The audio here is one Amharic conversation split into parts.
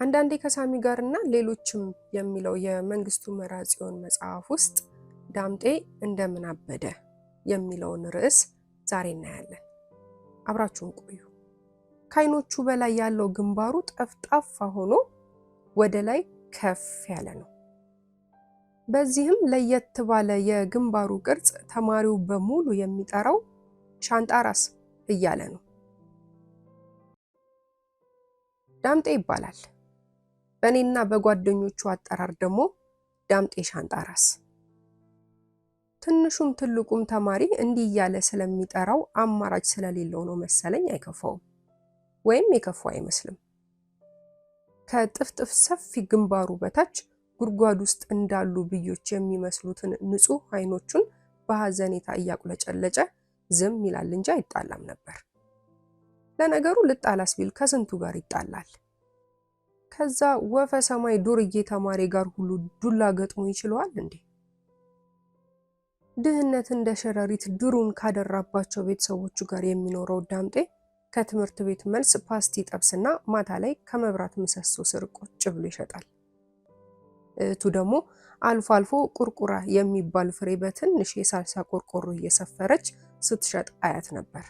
አንዳንዴ ከሳሚ ጋርና ሌሎችም የሚለው የመንግስቱ መራጽዮን መጽሐፍ ውስጥ ዳምጤ እንደምን አበደ የሚለውን ርዕስ ዛሬ እናያለን። አብራችሁን ቆዩ። ከዓይኖቹ በላይ ያለው ግንባሩ ጠፍጣፋ ሆኖ ወደ ላይ ከፍ ያለ ነው። በዚህም ለየት ባለ የግንባሩ ቅርጽ ተማሪው በሙሉ የሚጠራው ሻንጣራስ እያለ ነው። ዳምጤ ይባላል። በእኔና በጓደኞቹ አጠራር ደግሞ ዳምጤ ሻንጣራስ። ትንሹም ትልቁም ተማሪ እንዲህ እያለ ስለሚጠራው አማራጭ ስለሌለው ነው መሰለኝ አይከፋውም፣ ወይም የከፋው አይመስልም። ከጥፍጥፍ ሰፊ ግንባሩ በታች ጉድጓድ ውስጥ እንዳሉ ብዮች የሚመስሉትን ንጹህ አይኖቹን በሐዘኔታ እያቁለጨለጨ ዝም ይላል እንጂ አይጣላም ነበር። ለነገሩ ልጣላስ ቢል ከስንቱ ጋር ይጣላል? ከዛ ወፈ ሰማይ ዱርዬ ተማሪ ጋር ሁሉ ዱላ ገጥሞ ይችላል እንዴ? ድህነት እንደ ሸረሪት ድሩን ካደራባቸው ቤተሰቦቹ ጋር የሚኖረው ዳምጤ ከትምህርት ቤት መልስ ፓስቲ ጠብስና ማታ ላይ ከመብራት ምሰሶ ስር ቁጭ ብሎ ይሸጣል። እህቱ ደግሞ አልፎ አልፎ ቁርቁራ የሚባል ፍሬ በትንሽ የሳልሳ ቆርቆሮ እየሰፈረች ስትሸጥ አያት ነበር።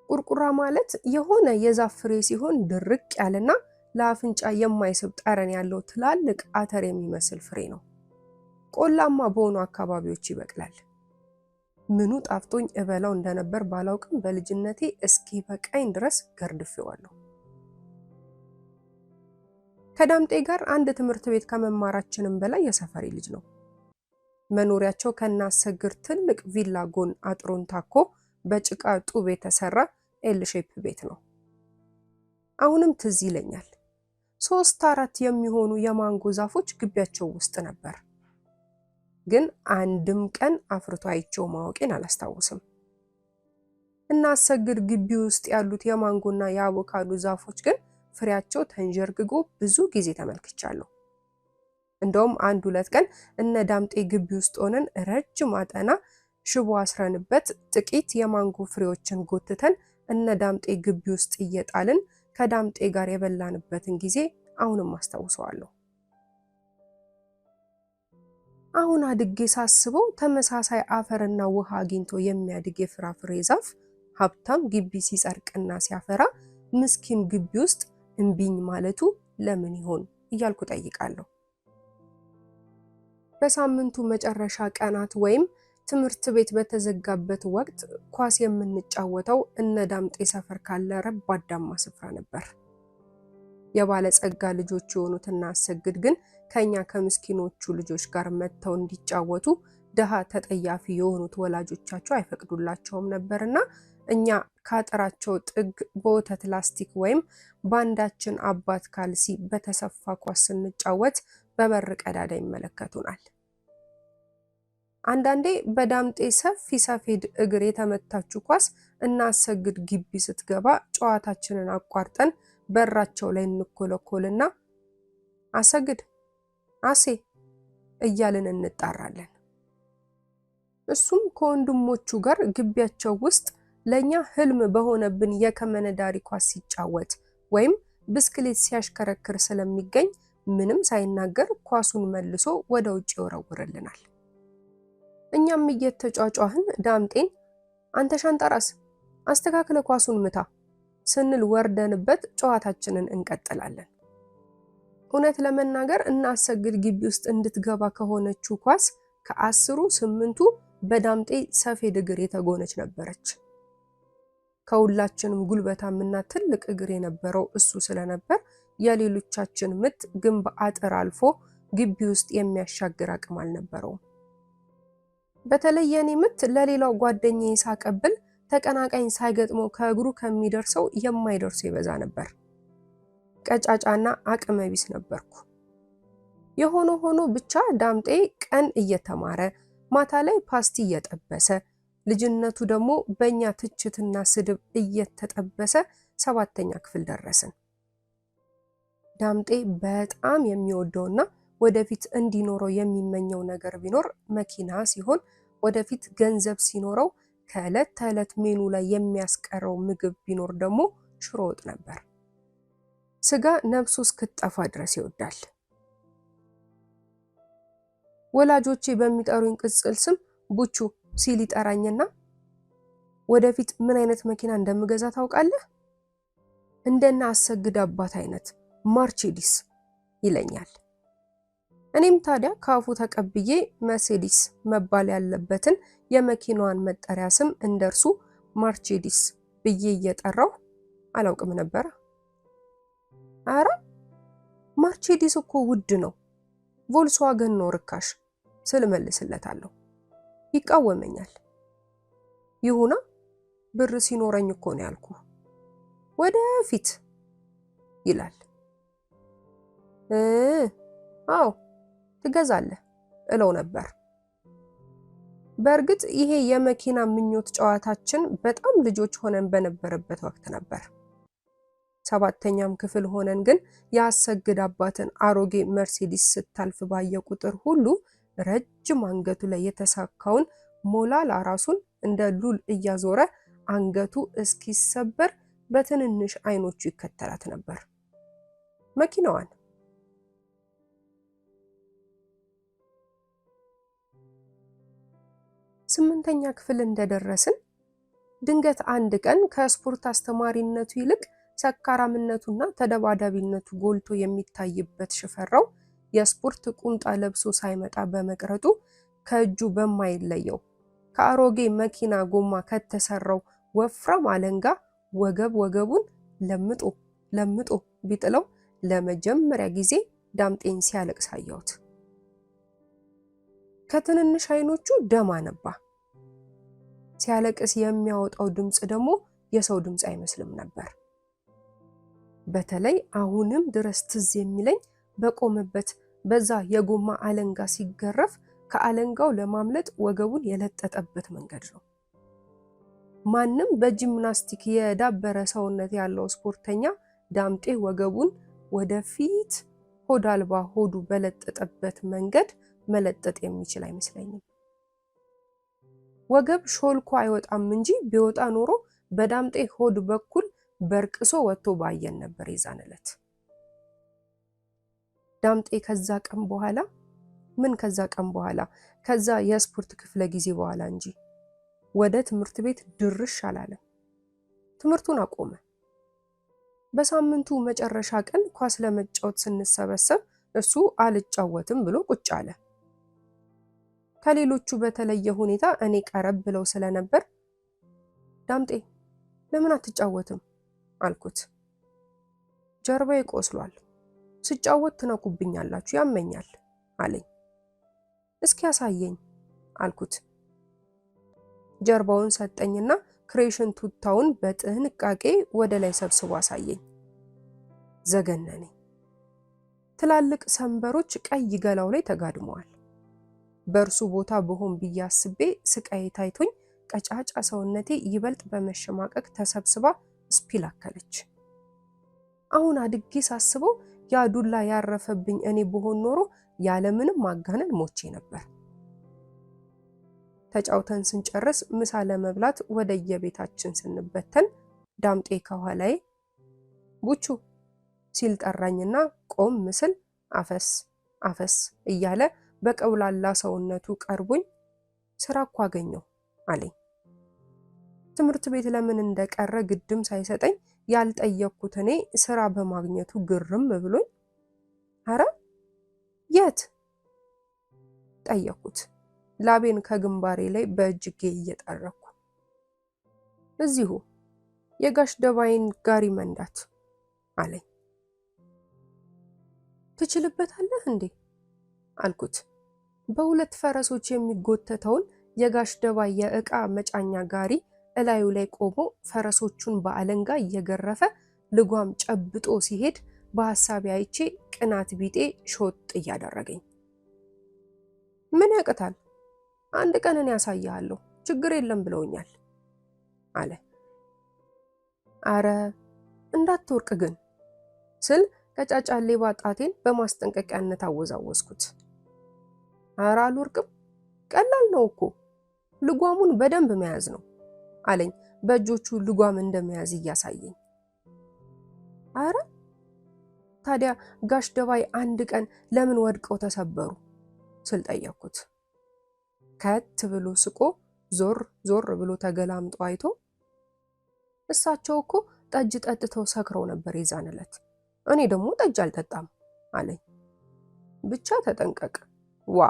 ቁርቁራ ማለት የሆነ የዛፍ ፍሬ ሲሆን ድርቅ ያለና ለአፍንጫ የማይስብ ጠረን ያለው ትላልቅ አተር የሚመስል ፍሬ ነው። ቆላማ በሆኑ አካባቢዎች ይበቅላል። ምኑ ጣፍጦኝ እበላው እንደነበር ባላውቅም በልጅነቴ እስኪ በቃኝ ድረስ ገርድፌዋለሁ። ከዳምጤ ጋር አንድ ትምህርት ቤት ከመማራችንም በላይ የሰፈሪ ልጅ ነው። መኖሪያቸው ከናሰግር ትልቅ ቪላ ጎን አጥሩን ታኮ በጭቃ ጡብ የተሰራ ኤል ሼፕ ቤት ነው። አሁንም ትዝ ይለኛል። 3-4 የሚሆኑ የማንጎ ዛፎች ግቢያቸው ውስጥ ነበር። ግን አንድም ቀን አፍርቶ አይቼው ማወቄን አላስታውስም። እናሰግር ግቢ ውስጥ ያሉት የማንጎና የአቮካዶ ዛፎች ግን ፍሬያቸው ተንጀርግጎ ብዙ ጊዜ ተመልክቻለሁ። እንደውም 1-2 ቀን እነ ዳምጤ ግቢ ውስጥ ሆነን ረጅም አጠና ሽቦ አስረንበት ጥቂት የማንጎ ፍሬዎችን ጎትተን እነ ዳምጤ ግቢ ውስጥ እየጣልን ከዳምጤ ጋር የበላንበትን ጊዜ አሁንም አስታውሰዋለሁ። አሁን አድጌ ሳስበው ተመሳሳይ አፈርና ውሃ አግኝቶ የሚያድግ የፍራፍሬ ዛፍ ሀብታም ግቢ ሲጸርቅና ሲያፈራ ምስኪን ግቢ ውስጥ እንቢኝ ማለቱ ለምን ይሆን እያልኩ ጠይቃለሁ። በሳምንቱ መጨረሻ ቀናት ወይም ትምህርት ቤት በተዘጋበት ወቅት ኳስ የምንጫወተው እነ ዳምጤ ሰፈር ካለ ረባዳማ ስፍራ ነበር። የባለጸጋ ልጆች የሆኑትና አሰግድ ግን ከኛ ከምስኪኖቹ ልጆች ጋር መጥተው እንዲጫወቱ ደሃ ተጠያፊ የሆኑት ወላጆቻቸው አይፈቅዱላቸውም ነበርና እኛ ካጠራቸው ጥግ በወተት ላስቲክ ወይም ባንዳችን አባት ካልሲ በተሰፋ ኳስ ስንጫወት በበር ቀዳዳ ይመለከቱናል። አንዳንዴ በዳምጤ ሰፊ ሰፌድ እግር የተመታችው ኳስ እና አሰግድ ግቢ ስትገባ ጨዋታችንን አቋርጠን በራቸው ላይ እንኮለኮልና አሰግድ አሴ እያልን እንጣራለን። እሱም ከወንድሞቹ ጋር ግቢያቸው ውስጥ ለኛ ህልም በሆነብን የከመነዳሪ ኳስ ሲጫወት ወይም ብስክሌት ሲያሽከረክር ስለሚገኝ ምንም ሳይናገር ኳሱን መልሶ ወደ ውጭ ይወረውርልናል። እኛም እየተጫጫህን ዳምጤን አንተ ሻንጣራስ አስተካክለ ኳሱን ምታ ስንል ወርደንበት ጨዋታችንን እንቀጥላለን። እውነት ለመናገር እና አሰግድ ግቢ ውስጥ እንድትገባ ከሆነችው ኳስ ከ10ሩ 8ቱ በዳምጤ ሰፌድ እግር የተጎነች ነበረች። ከሁላችንም ጉልበታምና ትልቅ እግር የነበረው እሱ ስለነበር የሌሎቻችን ምት ግንብ አጥር አልፎ ግቢ ውስጥ የሚያሻግር አቅም አልነበረውም። በተለይ የኔ ምት ለሌላው ጓደኛዬ ሳቀብል ተቀናቃኝ ሳይገጥመው ከእግሩ ከሚደርሰው የማይደርሱ ይበዛ ነበር። ቀጫጫና አቅመ ቢስ ነበርኩ። የሆነ ሆኖ ብቻ ዳምጤ ቀን እየተማረ ማታ ላይ ፓስቲ እየጠበሰ ልጅነቱ ደግሞ በእኛ ትችትና ስድብ እየተጠበሰ 7ኛ ክፍል ደረስን። ዳምጤ በጣም የሚወደውና ወደፊት እንዲኖረው የሚመኘው ነገር ቢኖር መኪና ሲሆን ወደፊት ገንዘብ ሲኖረው ከዕለት ተዕለት ሜኑ ላይ የሚያስቀረው ምግብ ቢኖር ደግሞ ሽሮ ወጥ ነበር። ስጋ ነፍሱ እስክትጠፋ ድረስ ይወዳል። ወላጆቼ በሚጠሩኝ ቅጽል ስም ቡቹ ሲል ይጠራኝና ወደፊት ምን አይነት መኪና እንደምገዛ ታውቃለህ? እንደና አሰግድ አባት አይነት ማርቼዲስ ይለኛል። እኔም ታዲያ ካፉ ተቀብዬ መርሴዲስ መባል ያለበትን የመኪናዋን መጠሪያ ስም እንደርሱ ማርቼዲስ ብዬ እየጠራው አላውቅም ነበር። አረ ማርቼዲስ እኮ ውድ ነው፣ ቮልስዋገን ነው ርካሽ ስል መልስለታለሁ። ይቃወመኛል። ይሁና ብር ሲኖረኝ እኮ ነው ያልኩ፣ ወደፊት ይላል። አዎ ትገዛለህ እለው ነበር። በእርግጥ ይሄ የመኪና ምኞት ጨዋታችን በጣም ልጆች ሆነን በነበረበት ወቅት ነበር። 7ኛም ክፍል ሆነን ግን ያሰግድ አባትን አሮጌ መርሴዲስ ስታልፍ ባየ ቁጥር ሁሉ ረጅም አንገቱ ላይ የተሳካውን ሞላላ ራሱን እንደ ሉል እያዞረ አንገቱ እስኪሰበር በትንንሽ አይኖቹ ይከተላት ነበር መኪናዋን። 8ኛ ክፍል እንደደረስን ድንገት አንድ ቀን ከስፖርት አስተማሪነቱ ይልቅ ሰካራምነቱና ተደባዳቢነቱ ጎልቶ የሚታይበት ሽፈራው የስፖርት ቁምጣ ለብሶ ሳይመጣ በመቅረቱ ከእጁ በማይለየው ከአሮጌ መኪና ጎማ ከተሰራው ወፍራም አለንጋ ወገቡን ለምጦ ቢጥለው ለመጀመሪያ ጊዜ ዳምጤን ሲያለቅስ አየሁት። ከትንንሽ አይኖቹ ደም አነባ። ሲያለቅስ የሚያወጣው ድምጽ ደግሞ የሰው ድምጽ አይመስልም ነበር። በተለይ አሁንም ድረስ ትዝ የሚለኝ በቆመበት በዛ የጎማ አለንጋ ሲገረፍ ከአለንጋው ለማምለጥ ወገቡን የለጠጠበት መንገድ ነው። ማንም በጂምናስቲክ የዳበረ ሰውነት ያለው ስፖርተኛ ዳምጤ ወገቡን ወደፊት ሆድ አልባ ሆዱ በለጠጠበት መንገድ መለጠጥ የሚችል አይመስለኝም። ወገብ ሾልኮ አይወጣም እንጂ ቢወጣ ኖሮ በዳምጤ ሆድ በኩል በርቅሶ ወጥቶ ባየን ነበር የዛን ዕለት። ዳምጤ ከዛ ቀን በኋላ ከዛ የስፖርት ክፍለ ጊዜ በኋላ እንጂ ወደ ትምህርት ቤት ድርሽ አላለም። ትምህርቱን አቆመ። በሳምንቱ መጨረሻ ቀን ኳስ ለመጫወት ስንሰበሰብ እሱ አልጫወትም ብሎ ቁጭ አለ። ከሌሎቹ በተለየ ሁኔታ እኔ ቀረብ ብለው ስለነበር ዳምጤ ለምን አትጫወትም አልኩት። ጀርባዬ ቆስሏል፣ ስጫወት ትነኩብኛላችሁ፣ ያመኛል አለኝ። እስኪ ያሳየኝ አልኩት። ጀርባውን ሰጠኝና ክሬሽን ቱታውን በጥንቃቄ ወደ ላይ ሰብስቦ አሳየኝ። ዘገነነኝ። ትላልቅ ሰንበሮች ቀይ ገላው ላይ ተጋድመዋል። በእርሱ ቦታ በሆን ብዬ አስቤ ስቃይ ታይቶኝ ቀጫጫ ሰውነቴ ይበልጥ በመሸማቀቅ ተሰብስባ ስፒል አከለች። አሁን አድጌ ሳስበው ያ ዱላ ያረፈብኝ እኔ በሆን ኖሮ ያለምንም ማጋነን ሞቼ ነበር። ተጫውተን ስንጨርስ ምሳ ለመብላት ወደ የቤታችን ስንበተን ዳምጤ ከኋላዬ ቡቹ ሲል ጠራኝና ቆም ምስል አፈስ እያለ በቀውላላ ሰውነቱ ቀርቦኝ ስራ እኮ አገኘው አለኝ። ትምህርት ቤት ለምን እንደቀረ ግድም ሳይሰጠኝ ያልጠየቅኩት እኔ ስራ በማግኘቱ ግርም ብሎኝ አረ የት ጠየቅኩት። ላቤን ከግንባሬ ላይ በእጅጌ እየጠረኩ እዚሁ የጋሽ ደባይን ጋሪ መንዳት አለኝ። ትችልበታለህ እንዴ አልኩት። በሁለት ፈረሶች የሚጎተተውን የጋሽ ደባይ የዕቃ መጫኛ ጋሪ እላዩ ላይ ቆሞ ፈረሶቹን በአለንጋ እየገረፈ ልጓም ጨብጦ ሲሄድ በሐሳቤ አይቼ ቅናት ቢጤ ሾጥ እያደረገኝ ምን ያቅታል? አንድ ቀን እኔ ያሳያለሁ፣ ችግር የለም ብለውኛል አለ። አረ እንዳትወርቅ ግን ስል ቀጫጫ ሌባ ጣቴን በማስጠንቀቂያነት አወዛወዝኩት። አረ አልወርቅም፣ ቀላል ነው እኮ ልጓሙን በደንብ መያዝ ነው አለኝ በእጆቹ ልጓም እንደመያዝ እያሳየኝ። አረ ታዲያ ጋሽ ደባይ አንድ ቀን ለምን ወድቀው ተሰበሩ ስል ጠየቅኩት። ከት ብሎ ስቆ ዞር ዞር ብሎ ተገላምጦ አይቶ እሳቸው እኮ ጠጅ ጠጥተው ሰክረው ነበር የዛን ዕለት፣ እኔ ደግሞ ጠጅ አልጠጣም አለኝ። ብቻ ተጠንቀቅ ዋ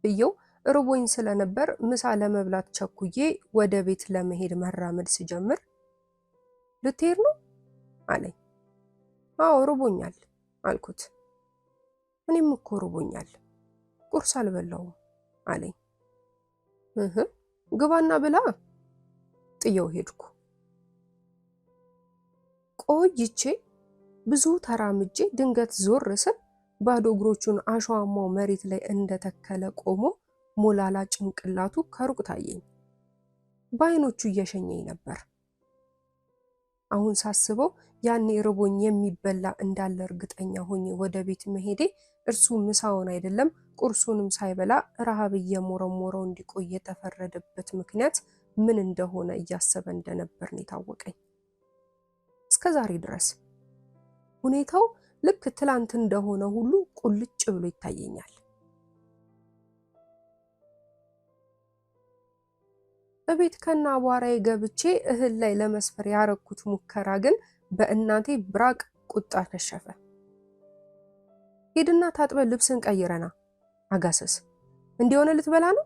ብየው ርቦኝ ስለነበር ምሳ ለመብላት ቸኩዬ ወደ ቤት ለመሄድ መራመድ ስጀምር ልትሄድ ነው አለኝ። አዎ ርቦኛል አልኩት። እኔም እኮ ርቦኛል ቁርስ አልበላውም አለኝ። ግባና ብላ ጥየው ሄድኩ። ቆይቼ ብዙ ተራምጄ ድንገት ዞር ስል ባዶ እግሮቹን አሸዋማው መሬት ላይ እንደተከለ ቆሞ ሞላላ ጭንቅላቱ ከሩቅ ታየኝ። በአይኖቹ እየሸኘኝ ነበር። አሁን ሳስበው ያኔ ርቦኝ የሚበላ እንዳለ እርግጠኛ ሆኜ ወደ ቤት መሄዴ እርሱ ምሳውን አይደለም ቁርሱንም ሳይበላ ረሃብ እየሞረሞረው እንዲቆይ የተፈረደበት ምክንያት ምን እንደሆነ እያሰበ እንደነበር ነው የታወቀኝ። እስከዛሬ ድረስ ሁኔታው ልክ ትላንት እንደሆነ ሁሉ ቁልጭ ብሎ ይታየኛል። በቤት ከና አቧራዬ ገብቼ እህል ላይ ለመስፈር ያረኩት ሙከራ ግን በእናቴ ብራቅ ቁጣ ከሸፈ። ሄድና ታጥበ ልብስን ቀይረና አጋሰስ እንዲሆነ ልትበላ ነው?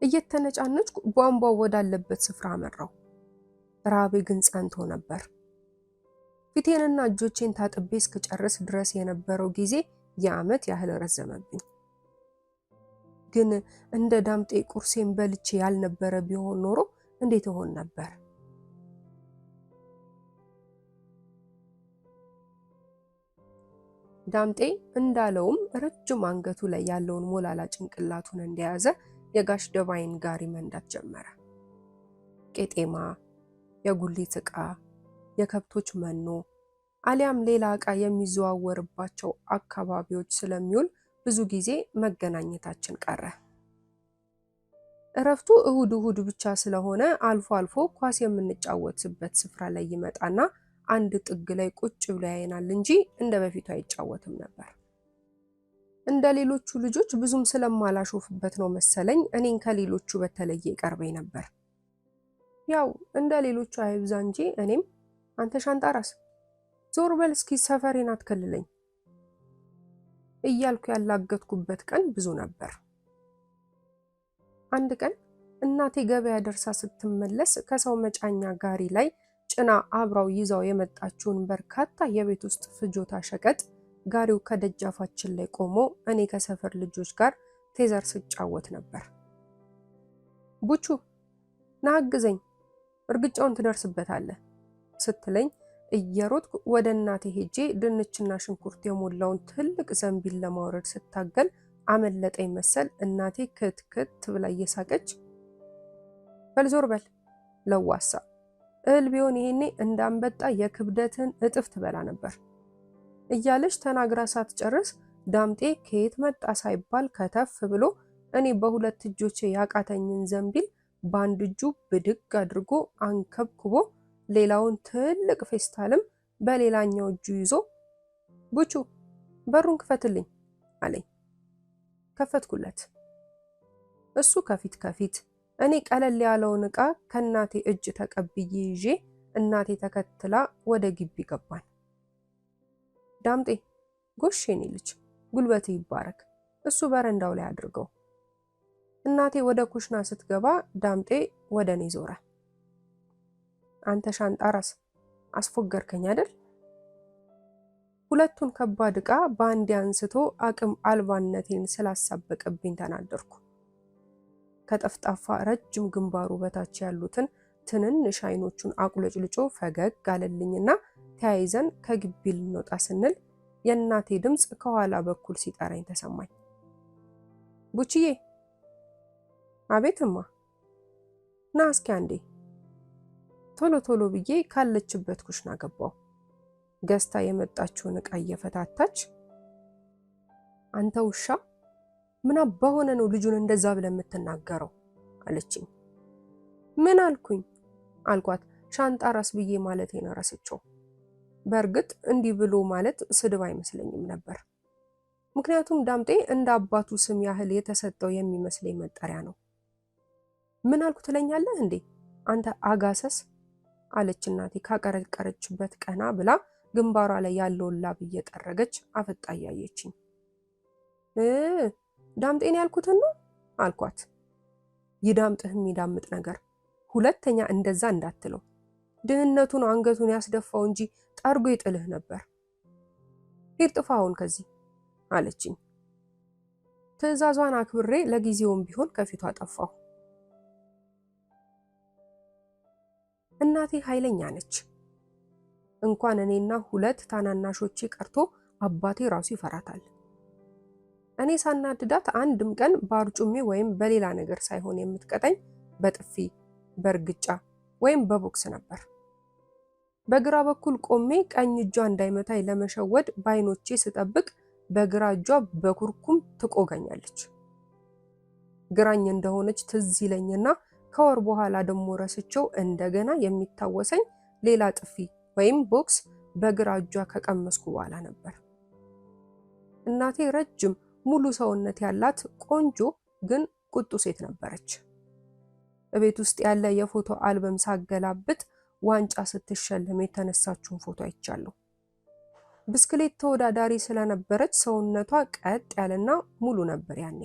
እየተነጫነጭኩ ቧንቧው ወዳለበት ስፍራ አመራው። ራቤ ግን ጸንቶ ነበር። ፊቴንና እጆቼን ታጥቤ እስክጨርስ ድረስ የነበረው ጊዜ የዓመት ያህል ረዘመብኝ። ግን እንደ ዳምጤ ቁርሴን በልቼ ያልነበረ ቢሆን ኖሮ እንዴት ሆን ነበር? ዳምጤ እንዳለውም ረጅም አንገቱ ላይ ያለውን ሞላላ ጭንቅላቱን እንደያዘ የጋሽ ደባይን ጋሪ መንዳት ጀመረ። ቄጤማ፣ የጉሊት ዕቃ፣ የከብቶች መኖ አሊያም ሌላ ዕቃ የሚዘዋወርባቸው አካባቢዎች ስለሚውል ብዙ ጊዜ መገናኘታችን ቀረ። እረፍቱ እሁድ እሁድ ብቻ ስለሆነ አልፎ አልፎ ኳስ የምንጫወትበት ስፍራ ላይ ይመጣና አንድ ጥግ ላይ ቁጭ ብሎ ያየናል እንጂ እንደ በፊቱ አይጫወትም ነበር። እንደ ሌሎቹ ልጆች ብዙም ስለማላሾፍበት ነው መሰለኝ እኔን ከሌሎቹ በተለየ ይቀርበኝ ነበር። ያው እንደ ሌሎቹ አይብዛ እንጂ እኔም አንተ ሻንጣራስ ዞር በል እስኪ ሰፈሬን አትከልለኝ እያልኩ ያላገጥኩበት ቀን ብዙ ነበር። አንድ ቀን እናቴ ገበያ ደርሳ ስትመለስ ከሰው መጫኛ ጋሪ ላይ ጭና አብራው ይዛው የመጣችውን በርካታ የቤት ውስጥ ፍጆታ ሸቀጥ ጋሪው ከደጃፋችን ላይ ቆሞ እኔ ከሰፈር ልጆች ጋር ቴዘር ስጫወት ነበር። ቡቹ ና አግዘኝ እርግጫውን ትደርስበታለህ ስትለኝ እየሮጥኩ ወደ እናቴ ሄጄ ድንችና ሽንኩርት የሞላውን ትልቅ ዘንቢል ለማውረድ ስታገል አመለጠኝ መሰል እናቴ ክትክት ብላ እየሳቀች በል ዞር በል ለዋሳ እህል ቢሆን ይሄኔ እንዳንበጣ የክብደትን እጥፍ ትበላ ነበር እያለች ተናግራ ሳትጨርስ ዳምጤ ከየት መጣ ሳይባል ከተፍ ብሎ እኔ በሁለት እጆቼ ያቃተኝን ዘንቢል በአንድ እጁ ብድግ አድርጎ አንከብክቦ ሌላውን ትልቅ ፌስታልም በሌላኛው እጁ ይዞ ቡቹ በሩን ክፈትልኝ አለኝ። ከፈትኩለት። እሱ ከፊት ከፊት እኔ ቀለል ያለውን ዕቃ ከእናቴ እጅ ተቀብዬ ይዤ እናቴ ተከትላ ወደ ግቢ ገባን። ዳምጤ ጎሽ የኔ ልጅ ጉልበት ይባረክ፣ እሱ በረንዳው ላይ አድርገው። እናቴ ወደ ኩሽና ስትገባ ዳምጤ ወደ እኔ ዞረ። አንተ ሻንጣራስ አስፎገርከኝ አይደል? ሁለቱን ከባድ ዕቃ በአንድ አንስቶ አቅም አልባነቴን ስላሳበቀብኝ ተናደርኩ። ከጠፍጣፋ ረጅም ግንባሩ በታች ያሉትን ትንንሽ አይኖቹን አቁለጭልጮ ፈገግ አለልኝና ተያይዘን ከግቢ ልንወጣ ስንል የእናቴ ድምፅ ከኋላ በኩል ሲጠራኝ ተሰማኝ። ቡችዬ። አቤትማ። ና እስኪ አንዴ። ቶሎ ቶሎ ብዬ ካለችበት ኩሽና ገባው። ገዝታ የመጣችውን ዕቃ እየፈታታች አንተ ውሻ ምን አባ ሆነ ነው ልጁን እንደዛ ብለህ የምትናገረው አለችኝ። ምን አልኩኝ አልኳት። ሻንጣ ራስ ብዬ ማለቴን ረስቼው። በእርግጥ እንዲህ ብሎ ማለት ስድብ አይመስለኝም ነበር። ምክንያቱም ዳምጤ እንደ አባቱ ስም ያህል የተሰጠው የሚመስለኝ መጠሪያ ነው። ምን አልኩ ትለኛለህ እንዴ አንተ አጋሰስ አለች እናቴ ካቀረቀረችበት ቀና ብላ ግንባሯ ላይ ያለውን ላብ እየጠረገች አፍጣ እያየችኝ። ዳምጤን ያልኩትን ነው አልኳት። ይዳምጥህ የሚዳምጥ ነገር፣ ሁለተኛ እንደዛ እንዳትለው። ድህነቱን አንገቱን ያስደፋው እንጂ ጠርጎ ይጥልህ ነበር። ሂድ ጥፋ አሁን ከዚህ አለችኝ። ትዕዛዟን አክብሬ ለጊዜውም ቢሆን ከፊቷ ጠፋሁ። እናቴ ኃይለኛ ነች። እንኳን እኔና ሁለት ታናናሾቼ ቀርቶ አባቴ ራሱ ይፈራታል። እኔ ሳናድዳት አንድም ቀን በአርጩሜ ወይም በሌላ ነገር ሳይሆን የምትቀጣኝ በጥፊ፣ በእርግጫ ወይም በቦክስ ነበር። በግራ በኩል ቆሜ ቀኝ እጇ እንዳይመታኝ ለመሸወድ በዓይኖቼ ስጠብቅ በግራ እጇ በኩርኩም ትቆጋኛለች። ግራኝ እንደሆነች ትዝ ይለኝና ከወር በኋላ ደግሞ ረስቸው እንደገና የሚታወሰኝ ሌላ ጥፊ ወይም ቦክስ በግራ እጇ ከቀመስኩ በኋላ ነበር። እናቴ ረጅም ሙሉ ሰውነት ያላት ቆንጆ ግን ቁጡ ሴት ነበረች። እቤት ውስጥ ያለ የፎቶ አልበም ሳገላብጥ ዋንጫ ስትሸለም የተነሳችውን ፎቶ አይቻለሁ። ብስክሌት ተወዳዳሪ ስለነበረች ሰውነቷ ቀጥ ያለና ሙሉ ነበር ያኔ።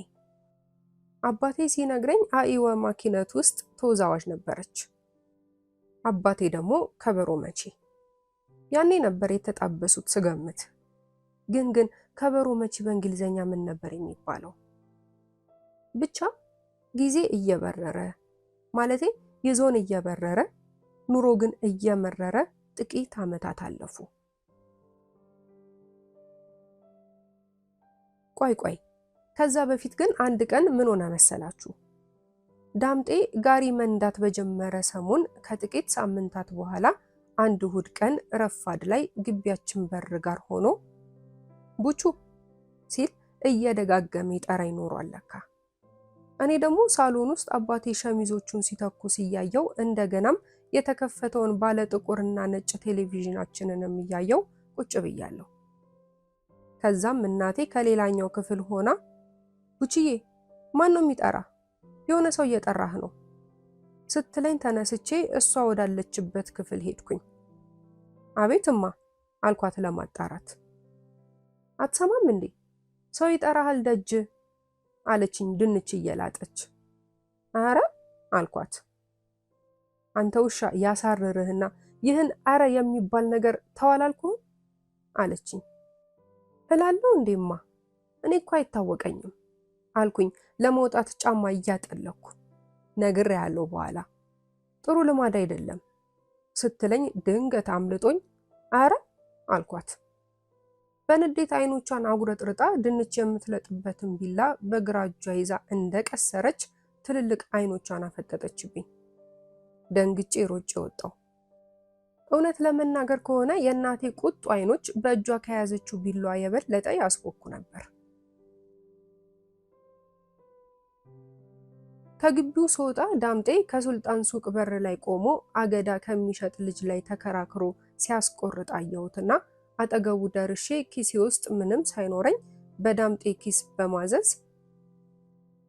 አባቴ ሲነግረኝ አኢወ ማኪነት ውስጥ ተወዛዋዥ ነበረች። አባቴ ደግሞ ከበሮ መቺ። ያኔ ነበር የተጣበሱት ስገምት። ግን ከበሮ መቺ በእንግሊዘኛ ምን ነበር የሚባለው? ብቻ ጊዜ እየበረረ ማለቴ ይዞን እየበረረ ኑሮ ግን እየመረረ ጥቂት ዓመታት አለፉ። ቆይ ከዛ በፊት ግን አንድ ቀን ምን ሆነ መሰላችሁ? ዳምጤ ጋሪ መንዳት በጀመረ ሰሞን ከጥቂት ሳምንታት በኋላ አንድ እሁድ ቀን ረፋድ ላይ ግቢያችን በር ጋር ሆኖ ቡቹ ሲል እየደጋገመ ይጠራኝ ኖሯል ለካ። እኔ ደግሞ ሳሎን ውስጥ አባቴ ሸሚዞቹን ሲተኩስ እያየው እንደገናም የተከፈተውን ባለ ጥቁርና ነጭ ቴሌቪዥናችንንም እያየው ቁጭ ብያለሁ። ከዛም እናቴ ከሌላኛው ክፍል ሆና ቡችዬ ማን ነው የሚጠራ? የሆነ ሰው እየጠራህ ነው ስትለኝ ተነስቼ እሷ ወዳለችበት ክፍል ሄድኩኝ። አቤትማ አልኳት ለማጣራት። አትሰማም እንዴ? ሰው ይጠራሃል ደጅ አለችኝ ድንች እየላጠች። አረ አልኳት። አንተ ውሻ ያሳርርህና ይህን አረ የሚባል ነገር ተዋላልኩ አለችኝ። እላለሁ እንዴማ እኔ እኮ አይታወቀኝም አልኩኝ ለመውጣት ጫማ እያጠለኩ። ነግሬ ያለው በኋላ ጥሩ ልማድ አይደለም ስትለኝ ድንገት አምልጦኝ አረ አልኳት። በንዴት አይኖቿን አጉረጥርጣ ድንች የምትለጥበትን ቢላ በግራ እጇ ይዛ እንደቀሰረች ትልልቅ አይኖቿን አፈጠጠችብኝ። ደንግጬ ሮጬ ወጣሁ። እውነት ለመናገር ከሆነ የእናቴ ቁጡ አይኖች በእጇ ከያዘችው ቢላዋ የበለጠ ያስቦኩ ነበር። ከግቢው ስወጣ ዳምጤ ከሱልጣን ሱቅ በር ላይ ቆሞ አገዳ ከሚሸጥ ልጅ ላይ ተከራክሮ ሲያስቆርጥ አየሁትና አጠገቡ ደርሼ ኪሴ ውስጥ ምንም ሳይኖረኝ በዳምጤ ኪስ በማዘዝ